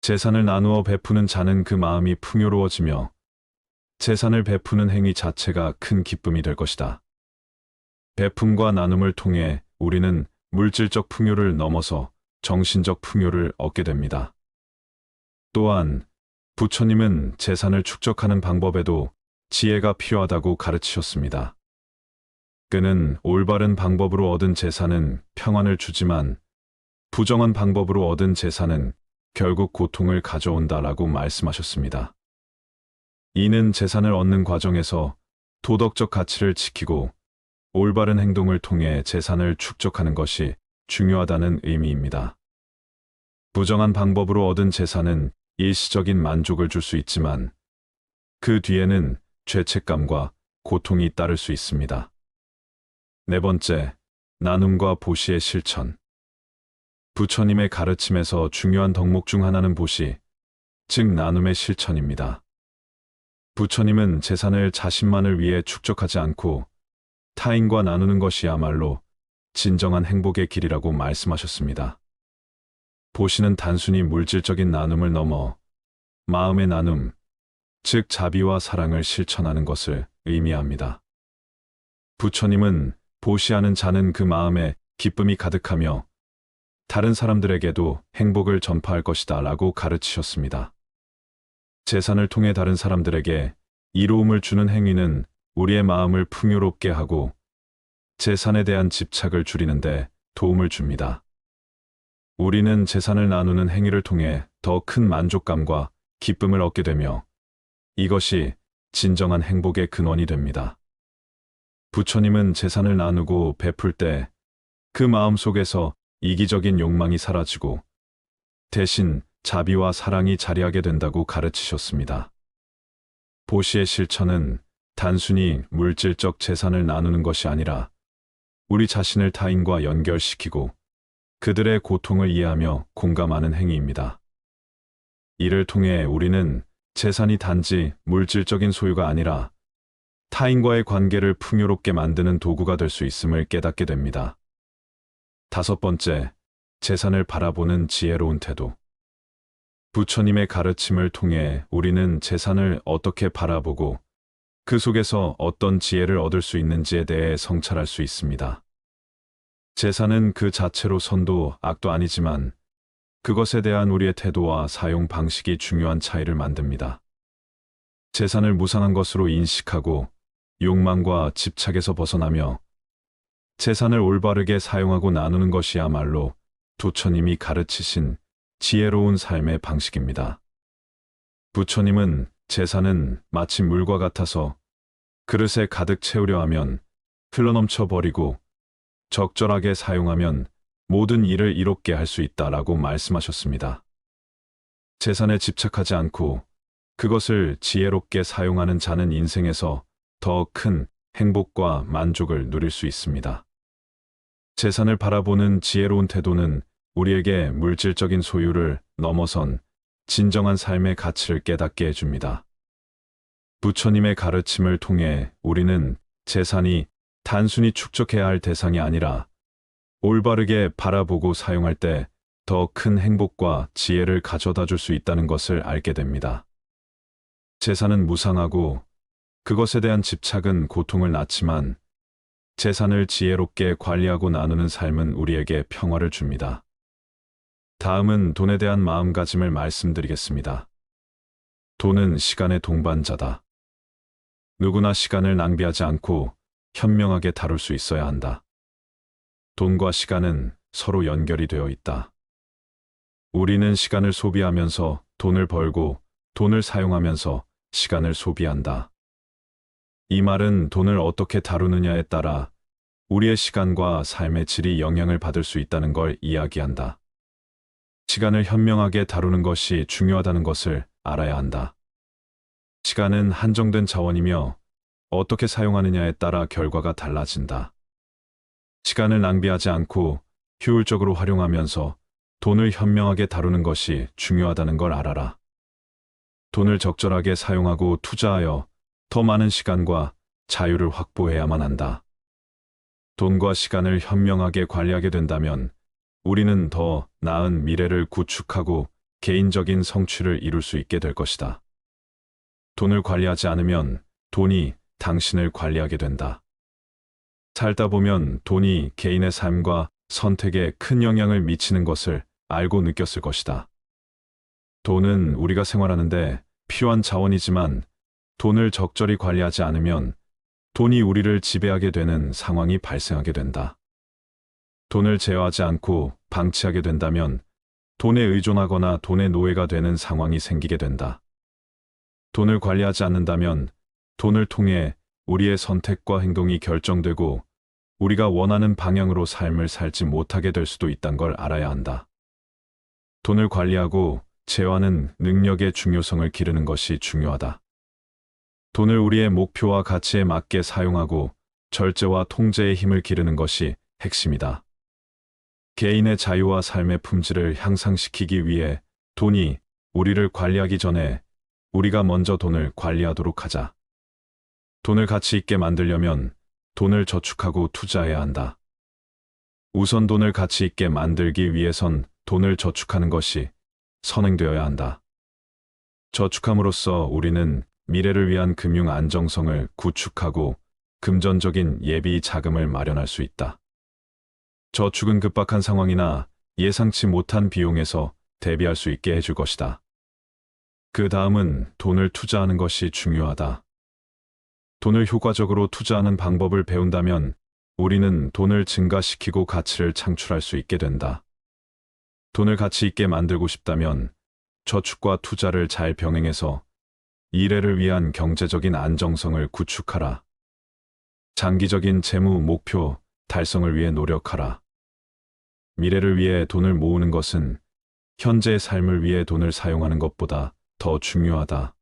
재산을 나누어 베푸는 자는 그 마음이 풍요로워지며 재산을 베푸는 행위 자체가 큰 기쁨이 될 것이다. 베품과 나눔을 통해 우리는 물질적 풍요를 넘어서 정신적 풍요를 얻게 됩니다. 또한 부처님은 재산을 축적하는 방법에도 지혜가 필요하다고 가르치셨습니다. 그는 올바른 방법으로 얻은 재산은 평안을 주지만 부정한 방법으로 얻은 재산은 결국 고통을 가져온다라고 말씀하셨습니다. 이는 재산을 얻는 과정에서 도덕적 가치를 지키고 올바른 행동을 통해 재산을 축적하는 것이 중요하다는 의미입니다. 부정한 방법으로 얻은 재산은 일시적인 만족을 줄 수 있지만 그 뒤에는 죄책감과 고통이 따를 수 있습니다. 네 번째, 나눔과 보시의 실천. 부처님의 가르침에서 중요한 덕목 중 하나는 보시, 즉 나눔의 실천입니다. 부처님은 재산을 자신만을 위해 축적하지 않고 타인과 나누는 것이야말로 진정한 행복의 길이라고 말씀하셨습니다. 보시는 단순히 물질적인 나눔을 넘어 마음의 나눔, 즉 자비와 사랑을 실천하는 것을 의미합니다. 부처님은 보시하는 자는 그 마음에 기쁨이 가득하며 다른 사람들에게도 행복을 전파할 것이다 라고 가르치셨습니다. 재산을 통해 다른 사람들에게 이로움을 주는 행위는 우리의 마음을 풍요롭게 하고 재산에 대한 집착을 줄이는데 도움을 줍니다. 우리는 재산을 나누는 행위를 통해 더 큰 만족감과 기쁨을 얻게 되며 이것이 진정한 행복의 근원이 됩니다. 부처님은 재산을 나누고 베풀 때 그 마음 속에서 이기적인 욕망이 사라지고 대신 자비와 사랑이 자리하게 된다고 가르치셨습니다. 보시의 실천은 단순히 물질적 재산을 나누는 것이 아니라 우리 자신을 타인과 연결시키고 그들의 고통을 이해하며 공감하는 행위입니다. 이를 통해 우리는 재산이 단지 물질적인 소유가 아니라 타인과의 관계를 풍요롭게 만드는 도구가 될 수 있음을 깨닫게 됩니다. 5번째, 재산을 바라보는 지혜로운 태도. 부처님의 가르침을 통해 우리는 재산을 어떻게 바라보고 그 속에서 어떤 지혜를 얻을 수 있는지에 대해 성찰할 수 있습니다. 재산은 그 자체로 선도 악도 아니지만 그것에 대한 우리의 태도와 사용 방식이 중요한 차이를 만듭니다. 재산을 무상한 것으로 인식하고 욕망과 집착에서 벗어나며 재산을 올바르게 사용하고 나누는 것이야말로 부처님이 가르치신 지혜로운 삶의 방식입니다. 부처님은 재산은 마치 물과 같아서 그릇에 가득 채우려 하면 흘러넘쳐 버리고 적절하게 사용하면 모든 일을 이롭게 할 수 있다라고 말씀하셨습니다. 재산에 집착하지 않고 그것을 지혜롭게 사용하는 자는 인생에서 더 큰 행복과 만족을 누릴 수 있습니다. 재산을 바라보는 지혜로운 태도는 우리에게 물질적인 소유를 넘어선 진정한 삶의 가치를 깨닫게 해줍니다. 부처님의 가르침을 통해 우리는 재산이 단순히 축적해야 할 대상이 아니라 올바르게 바라보고 사용할 때 더 큰 행복과 지혜를 가져다 줄 수 있다는 것을 알게 됩니다. 재산은 무상하고 그것에 대한 집착은 고통을 낳지만 재산을 지혜롭게 관리하고 나누는 삶은 우리에게 평화를 줍니다. 다음은 돈에 대한 마음가짐을 말씀드리겠습니다. 돈은 시간의 동반자다. 누구나 시간을 낭비하지 않고 현명하게 다룰 수 있어야 한다. 돈과 시간은 서로 연결이 되어 있다. 우리는 시간을 소비하면서 돈을 벌고 돈을 사용하면서 시간을 소비한다. 이 말은 돈을 어떻게 다루느냐에 따라 우리의 시간과 삶의 질이 영향을 받을 수 있다는 걸 이야기한다. 시간을 현명하게 다루는 것이 중요하다는 것을 알아야 한다. 시간은 한정된 자원이며 어떻게 사용하느냐에 따라 결과가 달라진다. 시간을 낭비하지 않고 효율적으로 활용하면서 돈을 현명하게 다루는 것이 중요하다는 걸 알아라. 돈을 적절하게 사용하고 투자하여 더 많은 시간과 자유를 확보해야만 한다. 돈과 시간을 현명하게 관리하게 된다면 우리는 더 나은 미래를 구축하고 개인적인 성취를 이룰 수 있게 될 것이다. 돈을 관리하지 않으면 돈이 당신을 관리하게 된다. 살다 보면 돈이 개인의 삶과 선택에 큰 영향을 미치는 것을 알고 느꼈을 것이다. 돈은 우리가 생활하는데 필요한 자원이지만 돈을 적절히 관리하지 않으면 돈이 우리를 지배하게 되는 상황이 발생하게 된다. 돈을 제어하지 않고 방치하게 된다면 돈에 의존하거나 돈의 노예가 되는 상황이 생기게 된다. 돈을 관리하지 않는다면 돈을 통해 우리의 선택과 행동이 결정되고 우리가 원하는 방향으로 삶을 살지 못하게 될 수도 있다는 걸 알아야 한다. 돈을 관리하고 제어하는 능력의 중요성을 기르는 것이 중요하다. 돈을 우리의 목표와 가치에 맞게 사용하고 절제와 통제의 힘을 기르는 것이 핵심이다. 개인의 자유와 삶의 품질을 향상시키기 위해 돈이 우리를 관리하기 전에 우리가 먼저 돈을 관리하도록 하자. 돈을 가치 있게 만들려면 돈을 저축하고 투자해야 한다. 우선 돈을 가치 있게 만들기 위해선 돈을 저축하는 것이 선행되어야 한다. 저축함으로써 우리는 미래를 위한 금융 안정성을 구축하고 금전적인 예비 자금을 마련할 수 있다. 저축은 급박한 상황이나 예상치 못한 비용에서 대비할 수 있게 해줄 것이다. 그 다음은 돈을 투자하는 것이 중요하다. 돈을 효과적으로 투자하는 방법을 배운다면 우리는 돈을 증가시키고 가치를 창출할 수 있게 된다. 돈을 가치 있게 만들고 싶다면 저축과 투자를 잘 병행해서 미래를 위한 경제적인 안정성을 구축하라. 장기적인 재무 목표 달성을 위해 노력하라. 미래를 위해 돈을 모으는 것은 현재의 삶을 위해 돈을 사용하는 것보다 더 중요하다.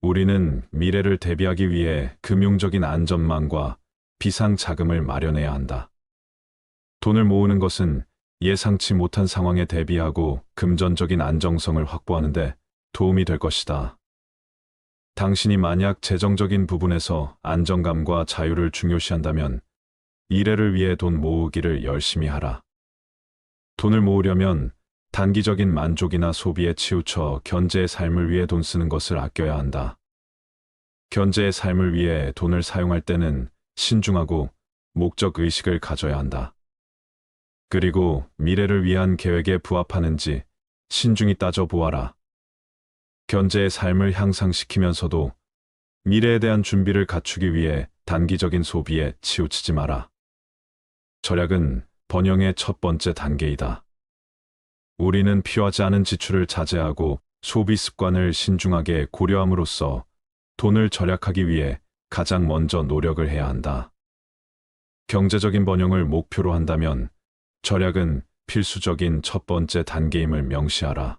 우리는 미래를 대비하기 위해 금융적인 안전망과 비상 자금을 마련해야 한다. 돈을 모으는 것은 예상치 못한 상황에 대비하고 금전적인 안정성을 확보하는 데 도움이 될 것이다. 당신이 만약 재정적인 부분에서 안정감과 자유를 중요시한다면 미래를 위해 돈 모으기를 열심히 하라. 돈을 모으려면 단기적인 만족이나 소비에 치우쳐 현재의 삶을 위해 돈 쓰는 것을 아껴야 한다. 현재의 삶을 위해 돈을 사용할 때는 신중하고 목적 의식을 가져야 한다. 그리고 미래를 위한 계획에 부합하는지 신중히 따져보아라. 현재의 삶을 향상시키면서도 미래에 대한 준비를 갖추기 위해 단기적인 소비에 치우치지 마라. 절약은 번영의 첫 번째 단계이다. 우리는 필요하지 않은 지출을 자제하고 소비 습관을 신중하게 고려함으로써 돈을 절약하기 위해 가장 먼저 노력을 해야 한다. 경제적인 번영을 목표로 한다면 절약은 필수적인 첫 번째 단계임을 명시하라.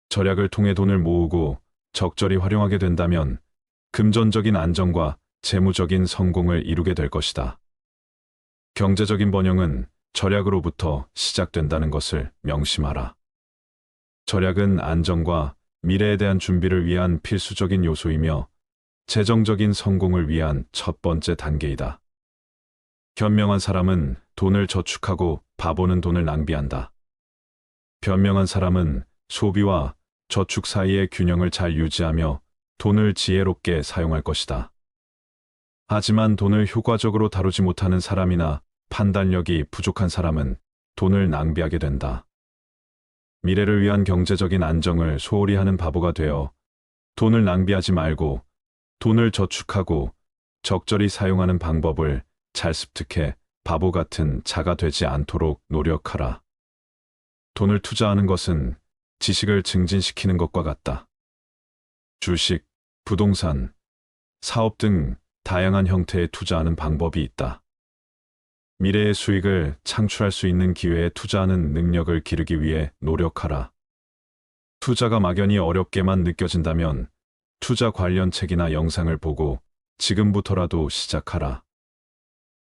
절약을 통해 돈을 모으고 적절히 활용하게 된다면 금전적인 안정과 재무적인 성공을 이루게 될 것이다. 경제적인 번영은 절약으로부터 시작된다는 것을 명심하라. 절약은 안정과 미래에 대한 준비를 위한 필수적인 요소이며 재정적인 성공을 위한 첫 번째 단계이다. 현명한 사람은 돈을 저축하고 바보는 돈을 낭비한다. 현명한 사람은 소비와 저축 사이의 균형을 잘 유지하며 돈을 지혜롭게 사용할 것이다. 하지만 돈을 효과적으로 다루지 못하는 사람이나 판단력이 부족한 사람은 돈을 낭비하게 된다. 미래를 위한 경제적인 안정을 소홀히 하는 바보가 되어 돈을 낭비하지 말고 돈을 저축하고 적절히 사용하는 방법을 잘 습득해 바보 같은 자가 되지 않도록 노력하라. 돈을 투자하는 것은 지식을 증진시키는 것과 같다. 주식, 부동산, 사업 등 다양한 형태의 투자하는 방법이 있다. 미래의 수익을 창출할 수 있는 기회에 투자하는 능력을 기르기 위해 노력하라. 투자가 막연히 어렵게만 느껴진다면 투자 관련 책이나 영상을 보고 지금부터라도 시작하라.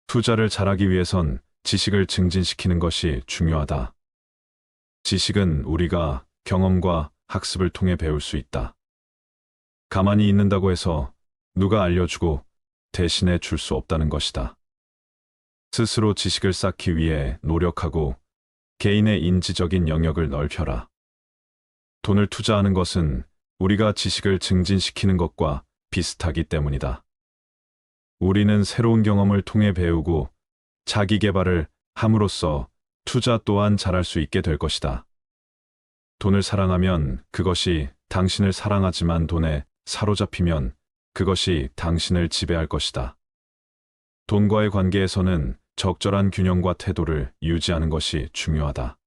투자를 잘하기 위해선 지식을 증진시키는 것이 중요하다. 지식은 우리가 경험과 학습을 통해 배울 수 있다. 가만히 있는다고 해서 누가 알려주고 대신해 줄 수 없다는 것이다. 스스로 지식을 쌓기 위해 노력하고 개인의 인지적인 영역을 넓혀라. 돈을 투자하는 것은 우리가 지식을 증진시키는 것과 비슷하기 때문이다. 우리는 새로운 경험을 통해 배우고 자기 개발을 함으로써 투자 또한 잘할 수 있게 될 것이다. 돈을 사랑하면 그것이 당신을 사랑하지만 돈에 사로잡히면 그것이 당신을 지배할 것이다. 돈과의 관계에서는 적절한 균형과 태도를 유지하는 것이 중요하다.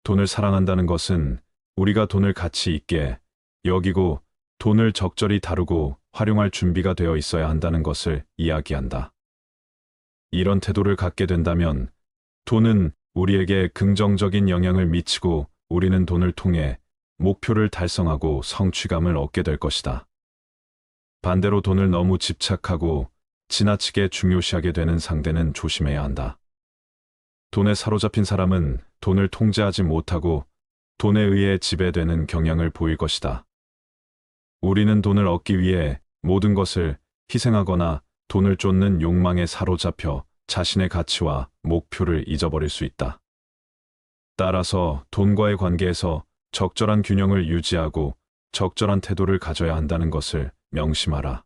돈을 사랑한다는 것은 우리가 돈을 가치 있게 여기고 돈을 적절히 다루고 활용할 준비가 되어 있어야 한다는 것을 이야기한다. 이런 태도를 갖게 된다면 돈은 우리에게 긍정적인 영향을 미치고 우리는 돈을 통해 목표를 달성하고 성취감을 얻게 될 것이다. 반대로 돈을 너무 집착하고 지나치게 중요시하게 되는 상대는 조심해야 한다. 돈에 사로잡힌 사람은 돈을 통제하지 못하고 돈에 의해 지배되는 경향을 보일 것이다. 우리는 돈을 얻기 위해 모든 것을 희생하거나 돈을 쫓는 욕망에 사로잡혀 자신의 가치와 목표를 잊어버릴 수 있다. 따라서 돈과의 관계에서 적절한 균형을 유지하고 적절한 태도를 가져야 한다는 것을 명심하라.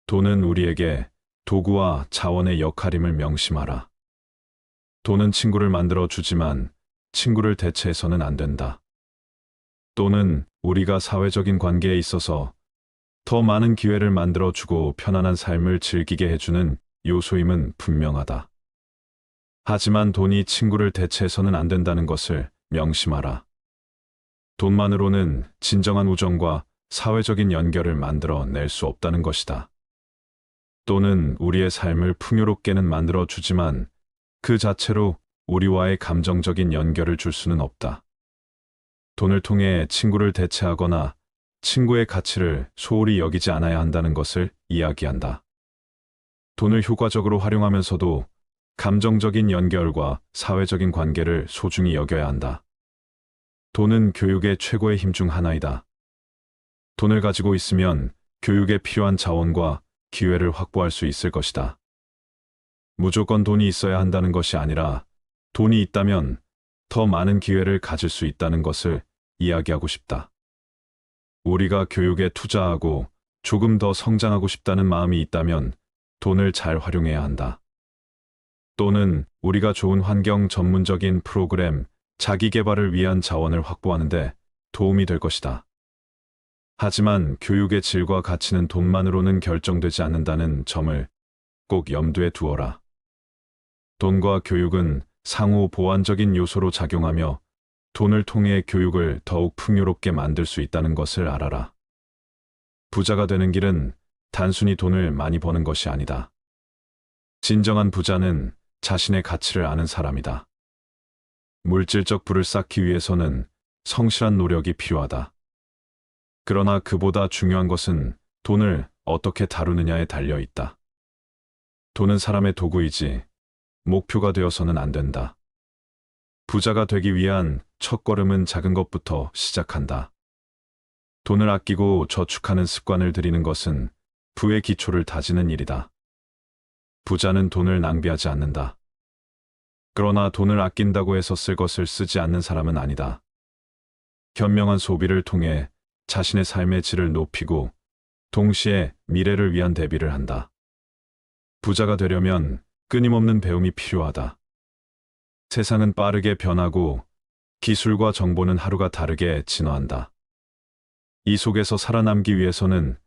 돈은 우리에게 도구와 자원의 역할임을 명심하라. 돈은 친구를 만들어 주지만 친구를 대체해서는 안 된다. 돈은 우리가 사회적인 관계에 있어서 더 많은 기회를 만들어 주고 편안한 삶을 즐기게 해주는 요소임은 분명하다. 하지만 돈이 친구를 대체해서는 안 된다는 것을 명심하라. 돈만으로는 진정한 우정과 사회적인 연결을 만들어 낼 수 없다는 것이다. 돈은 우리의 삶을 풍요롭게는 만들어 주지만 그 자체로 우리와의 감정적인 연결을 줄 수는 없다. 돈을 통해 친구를 대체하거나 친구의 가치를 소홀히 여기지 않아야 한다는 것을 이야기한다. 돈을 효과적으로 활용하면서도 감정적인 연결과 사회적인 관계를 소중히 여겨야 한다. 돈은 교육의 최고의 힘 중 하나이다. 돈을 가지고 있으면 교육에 필요한 자원과 기회를 확보할 수 있을 것이다. 무조건 돈이 있어야 한다는 것이 아니라 돈이 있다면 더 많은 기회를 가질 수 있다는 것을 이야기하고 싶다. 우리가 교육에 투자하고 조금 더 성장하고 싶다는 마음이 있다면 돈을 잘 활용해야 한다. 또는 우리가 좋은 환경 전문적인 프로그램, 자기 개발을 위한 자원을 확보하는데 도움이 될 것이다. 하지만 교육의 질과 가치는 돈만으로는 결정되지 않는다는 점을 꼭 염두에 두어라. 돈과 교육은 상호 보완적인 요소로 작용하며 돈을 통해 교육을 더욱 풍요롭게 만들 수 있다는 것을 알아라. 부자가 되는 길은 단순히 돈을 많이 버는 것이 아니다. 진정한 부자는 자신의 가치를 아는 사람이다. 물질적 부를 쌓기 위해서는 성실한 노력이 필요하다. 그러나 그보다 중요한 것은 돈을 어떻게 다루느냐에 달려 있다. 돈은 사람의 도구이지 목표가 되어서는 안 된다. 부자가 되기 위한 첫걸음은 작은 것부터 시작한다. 돈을 아끼고 저축하는 습관을 들이는 것은 부의 기초를 다지는 일이다. 부자는 돈을 낭비하지 않는다. 그러나 돈을 아낀다고 해서 쓸 것을 쓰지 않는 사람은 아니다. 현명한 소비를 통해 자신의 삶의 질을 높이고 동시에 미래를 위한 대비를 한다. 부자가 되려면 끊임없는 배움이 필요하다. 세상은 빠르게 변하고 기술과 정보는 하루가 다르게 진화한다. 이 속에서 살아남기 위해서는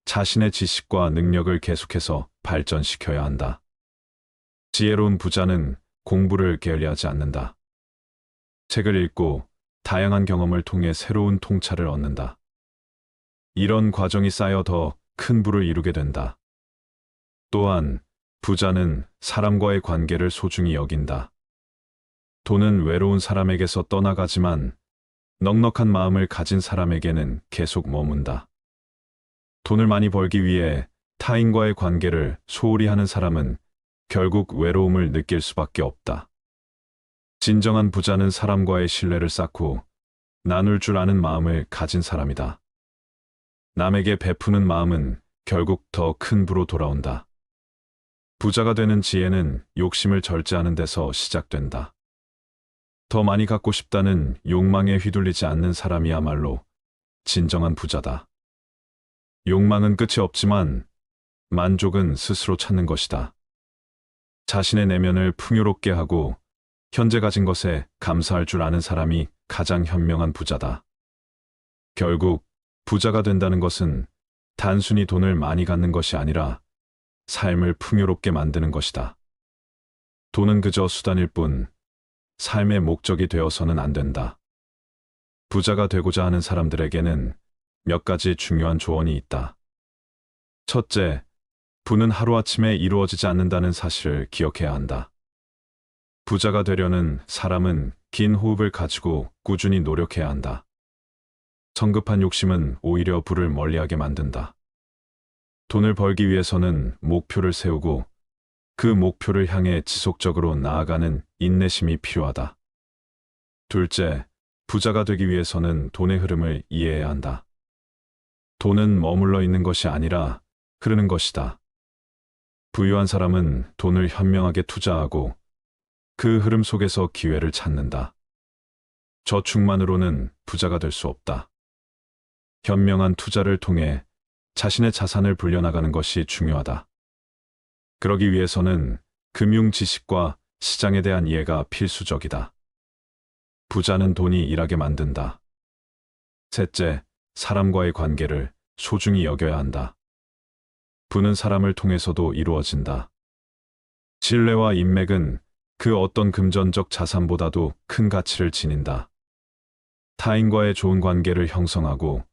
자신의 지식과 능력을 계속해서 발전시켜야 한다. 지혜로운 부자는 공부를 게을리하지 않는다. 책을 읽고 다양한 경험을 통해 새로운 통찰을 얻는다. 이런 과정이 쌓여 더 큰 부를 이루게 된다. 또한 부자는 사람과의 관계를 소중히 여긴다. 돈은 외로운 사람에게서 떠나가지만 넉넉한 마음을 가진 사람에게는 계속 머문다. 돈을 많이 벌기 위해 타인과의 관계를 소홀히 하는 사람은 결국 외로움을 느낄 수밖에 없다. 진정한 부자는 사람과의 신뢰를 쌓고 나눌 줄 아는 마음을 가진 사람이다. 남에게 베푸는 마음은 결국 더 큰 부로 돌아온다. 부자가 되는 지혜는 욕심을 절제하는 데서 시작된다. 더 많이 갖고 싶다는 욕망에 휘둘리지 않는 사람이야말로 진정한 부자다. 욕망은 끝이 없지만 만족은 스스로 찾는 것이다. 자신의 내면을 풍요롭게 하고 현재 가진 것에 감사할 줄 아는 사람이 가장 현명한 부자다. 결국 부자가 된다는 것은 단순히 돈을 많이 갖는 것이 아니라 삶을 풍요롭게 만드는 것이다. 돈은 그저 수단일 뿐 삶의 목적이 되어서는 안 된다. 부자가 되고자 하는 사람들에게는 몇 가지 중요한 조언이 있다. 첫째, 부는 하루아침에 이루어지지 않는다는 사실을 기억해야 한다. 부자가 되려는 사람은 긴 호흡을 가지고 꾸준히 노력해야 한다. 성급한 욕심은 오히려 부를 멀리하게 만든다. 돈을 벌기 위해서는 목표를 세우고 그 목표를 향해 지속적으로 나아가는 인내심이 필요하다. 둘째, 부자가 되기 위해서는 돈의 흐름을 이해해야 한다. 돈은 머물러 있는 것이 아니라 흐르는 것이다. 부유한 사람은 돈을 현명하게 투자하고 그 흐름 속에서 기회를 찾는다. 저축만으로는 부자가 될 수 없다. 현명한 투자를 통해 자신의 자산을 불려나가는 것이 중요하다. 그러기 위해서는 금융 지식과 시장에 대한 이해가 필수적이다. 부자는 돈이 일하게 만든다. 셋째, 사람과의 관계를 소중히 여겨야 한다. 부는 사람을 통해서도 이루어진다. 신뢰와 인맥은 그 어떤 금전적 자산보다도 큰 가치를 지닌다. 타인과의 좋은 관계를 형성하고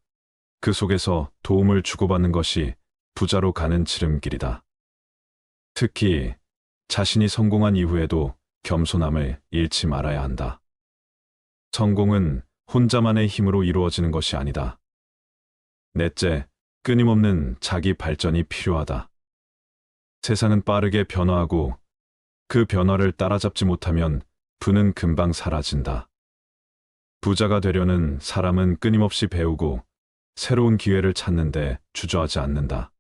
그 속에서 도움을 주고받는 것이 부자로 가는 지름길이다. 특히 자신이 성공한 이후에도 겸손함을 잃지 말아야 한다. 성공은 혼자만의 힘으로 이루어지는 것이 아니다. 넷째, 끊임없는 자기 발전이 필요하다. 세상은 빠르게 변화하고 그 변화를 따라잡지 못하면 부는 금방 사라진다. 부자가 되려는 사람은 끊임없이 배우고 새로운 기회를 찾는데 주저하지 않는다.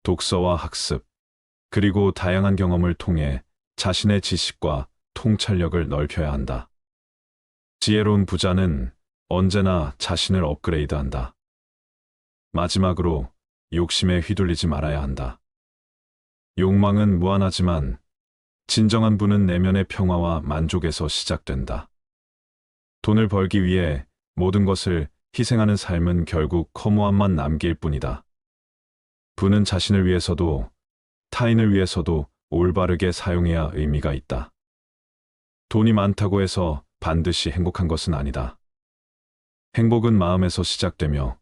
독서와 학습, 그리고 다양한 경험을 통해 자신의 지식과 통찰력을 넓혀야 한다. 지혜로운 부자는 언제나 자신을 업그레이드한다. 마지막으로 욕심에 휘둘리지 말아야 한다. 욕망은 무한하지만 진정한 부는 내면의 평화와 만족에서 시작된다. 돈을 벌기 위해 모든 것을 희생하는 삶은 결국 허무함만 남길 뿐이다. 부는 자신을 위해서도 타인을 위해서도 올바르게 사용해야 의미가 있다. 돈이 많다고 해서 반드시 행복한 것은 아니다. 행복은 마음에서 시작되며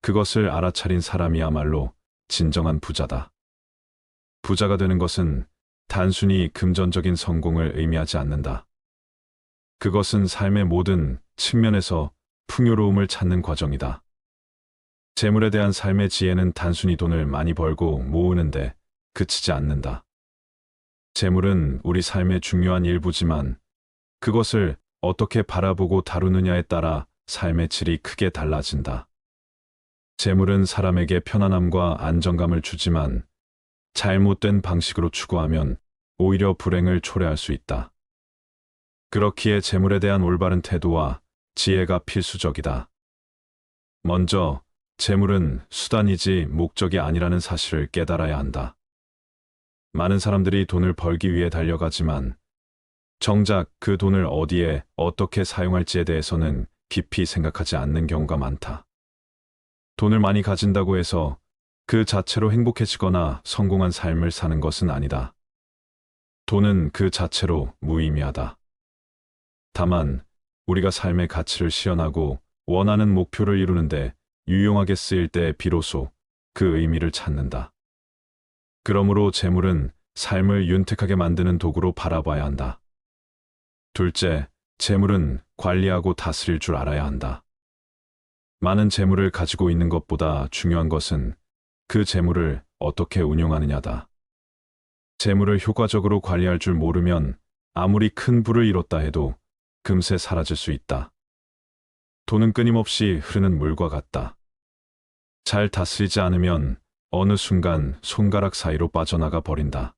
그것을 알아차린 사람이야말로 진정한 부자다. 부자가 되는 것은 단순히 금전적인 성공을 의미하지 않는다. 그것은 삶의 모든 측면에서 풍요로움을 찾는 과정이다. 재물에 대한 삶의 지혜는 단순히 돈을 많이 벌고 모으는데 그치지 않는다. 재물은 우리 삶의 중요한 일부지만 그것을 어떻게 바라보고 다루느냐에 따라 삶의 질이 크게 달라진다. 재물은 사람에게 편안함과 안정감을 주지만 잘못된 방식으로 추구하면 오히려 불행을 초래할 수 있다. 그렇기에 재물에 대한 올바른 태도와 지혜가 필수적이다. 먼저, 재물은 수단이지 목적이 아니라는 사실을 깨달아야 한다. 많은 사람들이 돈을 벌기 위해 달려가지만 정작 그 돈을 어디에 어떻게 사용할지에 대해서는 깊이 생각하지 않는 경우가 많다. 돈을 많이 가진다고 해서 그 자체로 행복해지거나 성공한 삶을 사는 것은 아니다. 돈은 그 자체로 무의미하다. 다만 우리가 삶의 가치를 실현하고 원하는 목표를 이루는데 유용하게 쓰일 때 비로소 그 의미를 찾는다. 그러므로 재물은 삶을 윤택하게 만드는 도구로 바라봐야 한다. 둘째, 재물은 관리하고 다스릴 줄 알아야 한다. 많은 재물을 가지고 있는 것보다 중요한 것은 그 재물을 어떻게 운용하느냐다. 재물을 효과적으로 관리할 줄 모르면 아무리 큰 부를 이뤘다 해도 금세 사라질 수 있다. 돈은 끊임없이 흐르는 물과 같다. 잘 다스리지 않으면 어느 순간 손가락 사이로 빠져나가 버린다.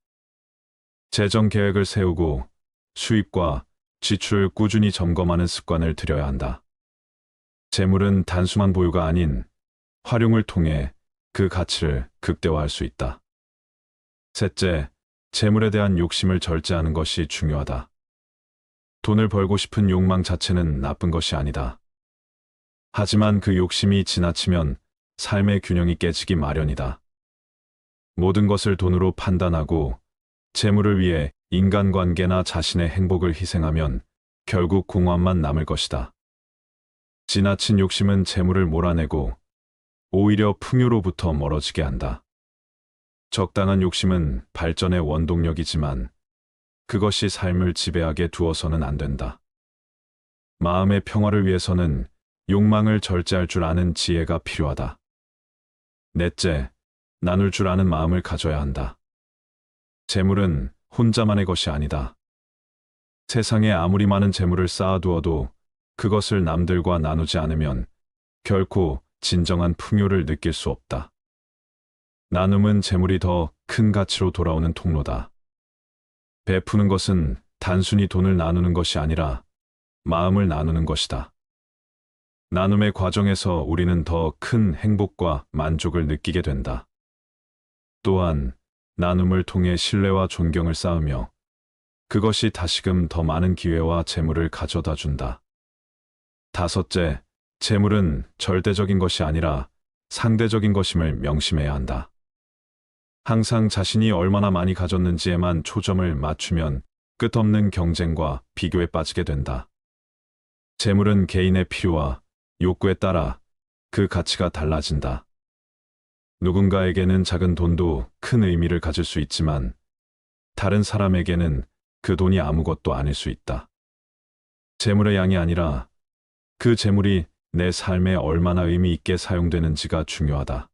재정 계획을 세우고 수입과 지출을 꾸준히 점검하는 습관을 들여야 한다. 재물은 단순한 보유가 아닌 활용을 통해 그 가치를 극대화할 수 있다. 셋째, 재물에 대한 욕심을 절제하는 것이 중요하다. 돈을 벌고 싶은 욕망 자체는 나쁜 것이 아니다. 하지만 그 욕심이 지나치면 삶의 균형이 깨지기 마련이다. 모든 것을 돈으로 판단하고 재물을 위해 인간관계나 자신의 행복을 희생하면 결국 공허함만 남을 것이다. 지나친 욕심은 재물을 몰아내고 오히려 풍요로부터 멀어지게 한다. 적당한 욕심은 발전의 원동력이지만 그것이 삶을 지배하게 두어서는 안 된다. 마음의 평화를 위해서는 욕망을 절제할 줄 아는 지혜가 필요하다. 넷째, 나눌 줄 아는 마음을 가져야 한다. 재물은 혼자만의 것이 아니다. 세상에 아무리 많은 재물을 쌓아두어도 그것을 남들과 나누지 않으면 결코 진정한 풍요를 느낄 수 없다. 나눔은 재물이 더 큰 가치로 돌아오는 통로다. 베푸는 것은 단순히 돈을 나누는 것이 아니라 마음을 나누는 것이다. 나눔의 과정에서 우리는 더 큰 행복과 만족을 느끼게 된다. 또한 나눔을 통해 신뢰와 존경을 쌓으며 그것이 다시금 더 많은 기회와 재물을 가져다 준다. 다섯째, 재물은 절대적인 것이 아니라 상대적인 것임을 명심해야 한다. 항상 자신이 얼마나 많이 가졌는지에만 초점을 맞추면 끝없는 경쟁과 비교에 빠지게 된다. 재물은 개인의 필요와 욕구에 따라 그 가치가 달라진다. 누군가에게는 작은 돈도 큰 의미를 가질 수 있지만 다른 사람에게는 그 돈이 아무것도 아닐 수 있다. 재물의 양이 아니라 그 재물이 내 삶에 얼마나 의미 있게 사용되는지가 중요하다.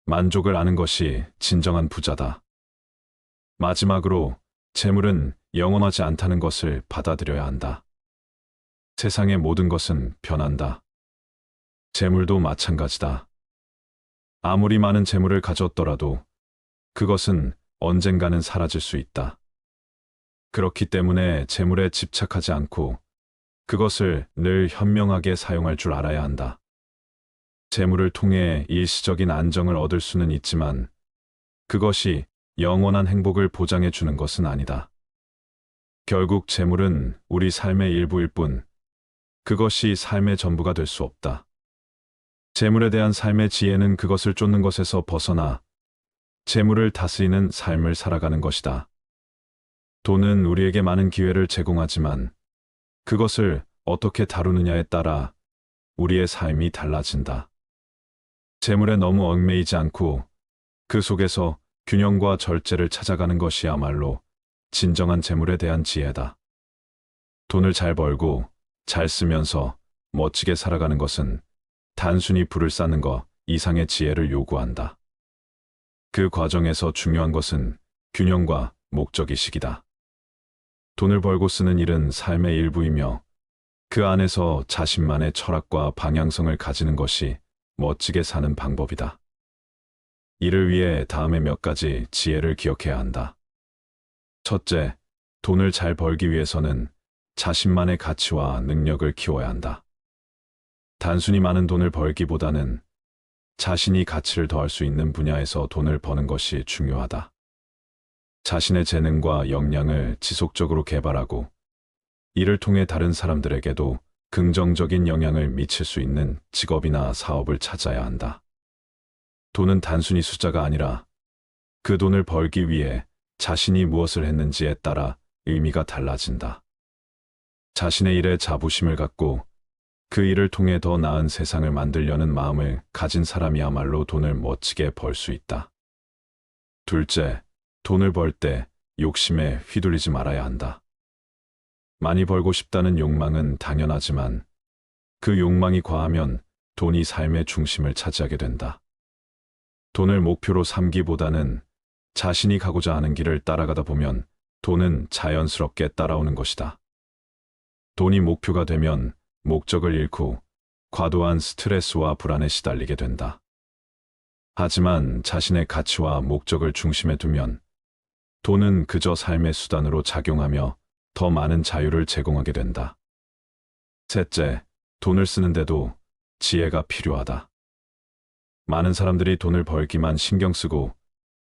만족을 아는 것이 진정한 부자다. 마지막으로 재물은 영원하지 않다는 것을 받아들여야 한다. 세상의 모든 것은 변한다. 재물도 마찬가지다. 아무리 많은 재물을 가졌더라도 그것은 언젠가는 사라질 수 있다. 그렇기 때문에 재물에 집착하지 않고 그것을 늘 현명하게 사용할 줄 알아야 한다. 재물을 통해 일시적인 안정을 얻을 수는 있지만 그것이 영원한 행복을 보장해 주는 것은 아니다. 결국 재물은 우리 삶의 일부일 뿐 그것이 삶의 전부가 될 수 없다. 재물에 대한 삶의 지혜는 그것을 쫓는 것에서 벗어나 재물을 다스리는 삶을 살아가는 것이다. 돈은 우리에게 많은 기회를 제공하지만 그것을 어떻게 다루느냐에 따라 우리의 삶이 달라진다. 재물에 너무 얽매이지 않고 그 속에서 균형과 절제를 찾아가는 것이야말로 진정한 재물에 대한 지혜다. 돈을 잘 벌고 잘 쓰면서 멋지게 살아가는 것은 단순히 부를 쌓는 것 이상의 지혜를 요구한다. 그 과정에서 중요한 것은 균형과 목적의식이다. 돈을 벌고 쓰는 일은 삶의 일부이며 그 안에서 자신만의 철학과 방향성을 가지는 것이 멋지게 사는 방법이다. 이를 위해 다음에 몇 가지 지혜를 기억해야 한다. 첫째, 돈을 잘 벌기 위해서는 자신만의 가치와 능력을 키워야 한다. 단순히 많은 돈을 벌기보다는 자신이 가치를 더할 수 있는 분야에서 돈을 버는 것이 중요하다. 자신의 재능과 역량을 지속적으로 개발하고 이를 통해 다른 사람들에게도 긍정적인 영향을 미칠 수 있는 직업이나 사업을 찾아야 한다. 돈은 단순히 숫자가 아니라 그 돈을 벌기 위해 자신이 무엇을 했는지에 따라 의미가 달라진다. 자신의 일에 자부심을 갖고 그 일을 통해 더 나은 세상을 만들려는 마음을 가진 사람이야말로 돈을 멋지게 벌 수 있다. 둘째, 돈을 벌 때 욕심에 휘둘리지 말아야 한다. 많이 벌고 싶다는 욕망은 당연하지만 그 욕망이 과하면 돈이 삶의 중심을 차지하게 된다. 돈을 목표로 삼기보다는 자신이 가고자 하는 길을 따라가다 보면 돈은 자연스럽게 따라오는 것이다. 돈이 목표가 되면 목적을 잃고 과도한 스트레스와 불안에 시달리게 된다. 하지만 자신의 가치와 목적을 중심에 두면 돈은 그저 삶의 수단으로 작용하며 더 많은 자유를 제공하게 된다. 셋째, 돈을 쓰는데도 지혜가 필요하다. 많은 사람들이 돈을 벌기만 신경 쓰고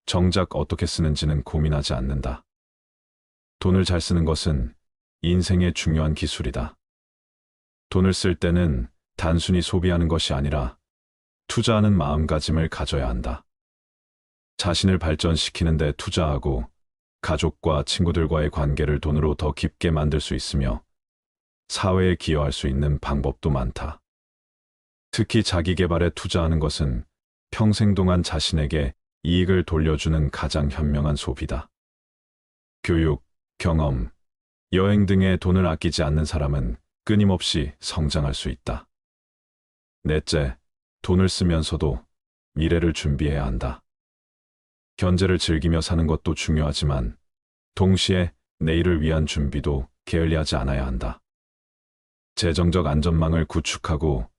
정작 어떻게 쓰는지는 고민하지 않는다. 돈을 잘 쓰는 것은 인생의 중요한 기술이다. 돈을 쓸 때는 단순히 소비하는 것이 아니라 투자하는 마음가짐을 가져야 한다. 자신을 발전시키는 데 투자하고 가족과 친구들과의 관계를 돈으로 더 깊게 만들 수 있으며 사회에 기여할 수 있는 방법도 많다. 특히 자기 개발에 투자하는 것은 평생 동안 자신에게 이익을 돌려주는 가장 현명한 소비다. 교육, 경험, 여행 등에 돈을 아끼지 않는 사람은 끊임없이 성장할 수 있다. 넷째, 돈을 쓰면서도 미래를 준비해야 한다. 현재를 즐기며 사는 것도 중요하지만 동시에 내일을 위한 준비도 게을리하지 않아야 한다. 재정적 안전망을 구축하고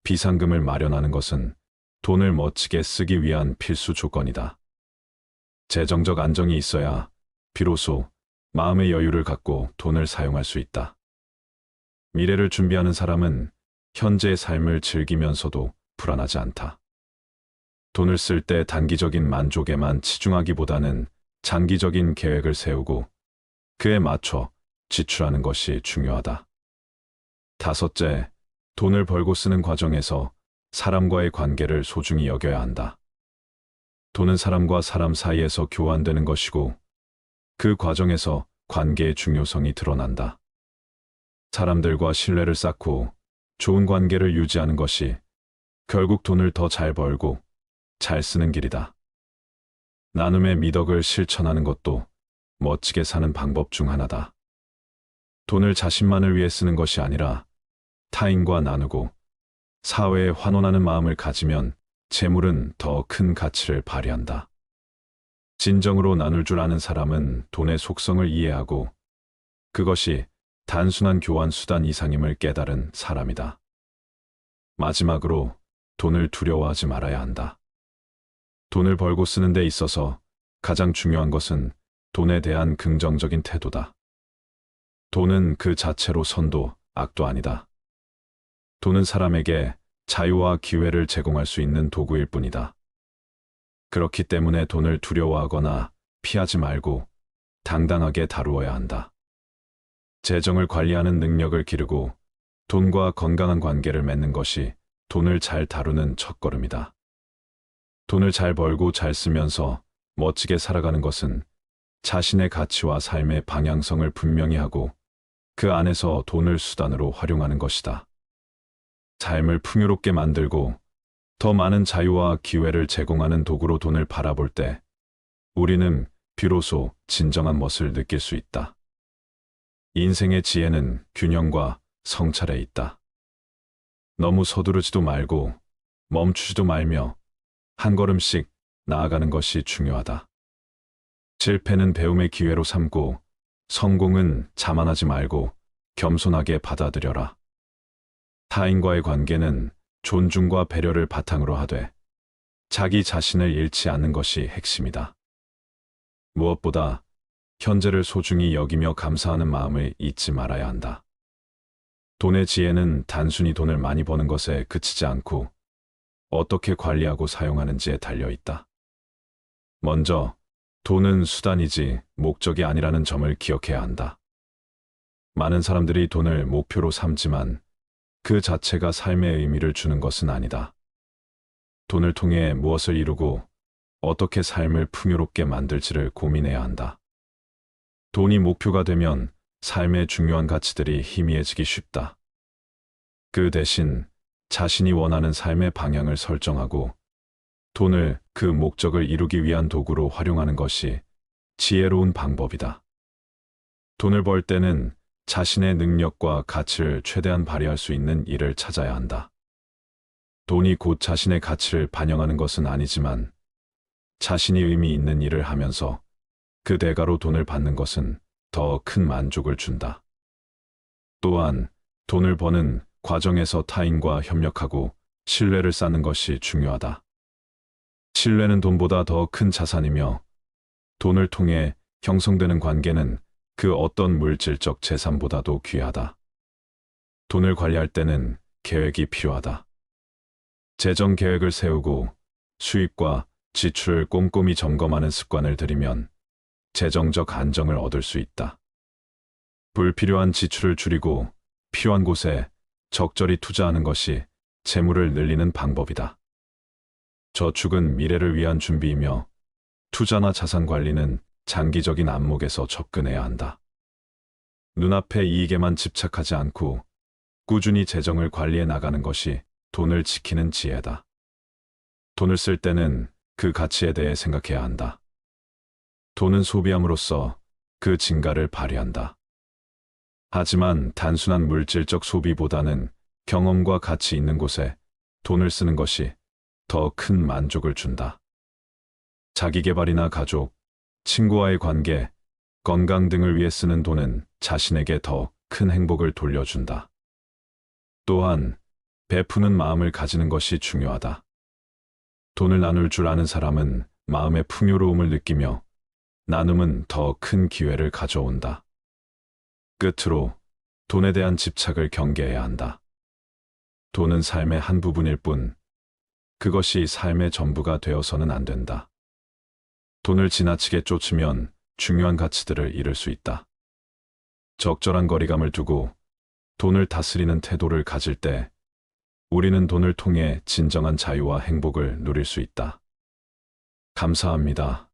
비상금을 마련하는 것은 돈을 멋지게 쓰기 위한 필수 조건이다. 재정적 안정이 있어야 비로소 마음의 여유를 갖고 돈을 사용할 수 있다. 미래를 준비하는 사람은 현재의 삶을 즐기면서도 불안하지 않다. 돈을 쓸 때 단기적인 만족에만 치중하기보다는 장기적인 계획을 세우고 그에 맞춰 지출하는 것이 중요하다. 다섯째, 돈을 벌고 쓰는 과정에서 사람과의 관계를 소중히 여겨야 한다. 돈은 사람과 사람 사이에서 교환되는 것이고 그 과정에서 관계의 중요성이 드러난다. 사람들과 신뢰를 쌓고 좋은 관계를 유지하는 것이 결국 돈을 더 잘 벌고 잘 쓰는 길이다. 나눔의 미덕을 실천하는 것도 멋지게 사는 방법 중 하나다. 돈을 자신만을 위해 쓰는 것이 아니라 타인과 나누고 사회에 환원하는 마음을 가지면 재물은 더 큰 가치를 발휘한다. 진정으로 나눌 줄 아는 사람은 돈의 속성을 이해하고 그것이 단순한 교환 수단 이상임을 깨달은 사람이다. 마지막으로 돈을 두려워하지 말아야 한다. 돈을 벌고 쓰는 데 있어서 가장 중요한 것은 돈에 대한 긍정적인 태도다. 돈은 그 자체로 선도, 악도 아니다. 돈은 사람에게 자유와 기회를 제공할 수 있는 도구일 뿐이다. 그렇기 때문에 돈을 두려워하거나 피하지 말고 당당하게 다루어야 한다. 재정을 관리하는 능력을 기르고 돈과 건강한 관계를 맺는 것이 돈을 잘 다루는 첫걸음이다. 돈을 잘 벌고 잘 쓰면서 멋지게 살아가는 것은 자신의 가치와 삶의 방향성을 분명히 하고 그 안에서 돈을 수단으로 활용하는 것이다. 삶을 풍요롭게 만들고 더 많은 자유와 기회를 제공하는 도구로 돈을 바라볼 때 우리는 비로소 진정한 멋을 느낄 수 있다. 인생의 지혜는 균형과 성찰에 있다. 너무 서두르지도 말고 멈추지도 말며 한 걸음씩 나아가는 것이 중요하다. 실패는 배움의 기회로 삼고 성공은 자만하지 말고 겸손하게 받아들여라. 타인과의 관계는 존중과 배려를 바탕으로 하되 자기 자신을 잃지 않는 것이 핵심이다. 무엇보다 현재를 소중히 여기며 감사하는 마음을 잊지 말아야 한다. 돈의 지혜는 단순히 돈을 많이 버는 것에 그치지 않고 어떻게 관리하고 사용하는지에 달려 있다. 먼저 돈은 수단이지 목적이 아니라는 점을 기억해야 한다. 많은 사람들이 돈을 목표로 삼지만 그 자체가 삶의 의미를 주는 것은 아니다. 돈을 통해 무엇을 이루고 어떻게 삶을 풍요롭게 만들지를 고민해야 한다. 돈이 목표가 되면 삶의 중요한 가치들이 희미해지기 쉽다. 그 대신 자신이 원하는 삶의 방향을 설정하고 돈을 그 목적을 이루기 위한 도구로 활용하는 것이 지혜로운 방법이다. 돈을 벌 때는 자신의 능력과 가치를 최대한 발휘할 수 있는 일을 찾아야 한다. 돈이 곧 자신의 가치를 반영하는 것은 아니지만 자신이 의미 있는 일을 하면서 그 대가로 돈을 받는 것은 더 큰 만족을 준다. 또한 돈을 버는 과정에서 타인과 협력하고 신뢰를 쌓는 것이 중요하다. 신뢰는 돈보다 더 큰 자산이며 돈을 통해 형성되는 관계는 그 어떤 물질적 재산보다도 귀하다. 돈을 관리할 때는 계획이 필요하다. 재정 계획을 세우고 수입과 지출을 꼼꼼히 점검하는 습관을 들이면 재정적 안정을 얻을 수 있다. 불필요한 지출을 줄이고 필요한 곳에 적절히 투자하는 것이 재물을 늘리는 방법이다. 저축은 미래를 위한 준비이며 투자나 자산 관리는 장기적인 안목에서 접근해야 한다. 눈앞의 이익에만 집착하지 않고 꾸준히 재정을 관리해 나가는 것이 돈을 지키는 지혜다. 돈을 쓸 때는 그 가치에 대해 생각해야 한다. 돈은 소비함으로써 그 진가를 발휘한다. 하지만 단순한 물질적 소비보다는 경험과 가치 있는 곳에 돈을 쓰는 것이 더 큰 만족을 준다. 자기계발이나 가족, 친구와의 관계, 건강 등을 위해 쓰는 돈은 자신에게 더 큰 행복을 돌려준다. 또한 베푸는 마음을 가지는 것이 중요하다. 돈을 나눌 줄 아는 사람은 마음의 풍요로움을 느끼며 나눔은 더 큰 기회를 가져온다. 끝으로 돈에 대한 집착을 경계해야 한다. 돈은 삶의 한 부분일 뿐 그것이 삶의 전부가 되어서는 안 된다. 돈을 지나치게 쫓으면 중요한 가치들을 잃을 수 있다. 적절한 거리감을 두고 돈을 다스리는 태도를 가질 때 우리는 돈을 통해 진정한 자유와 행복을 누릴 수 있다. 감사합니다.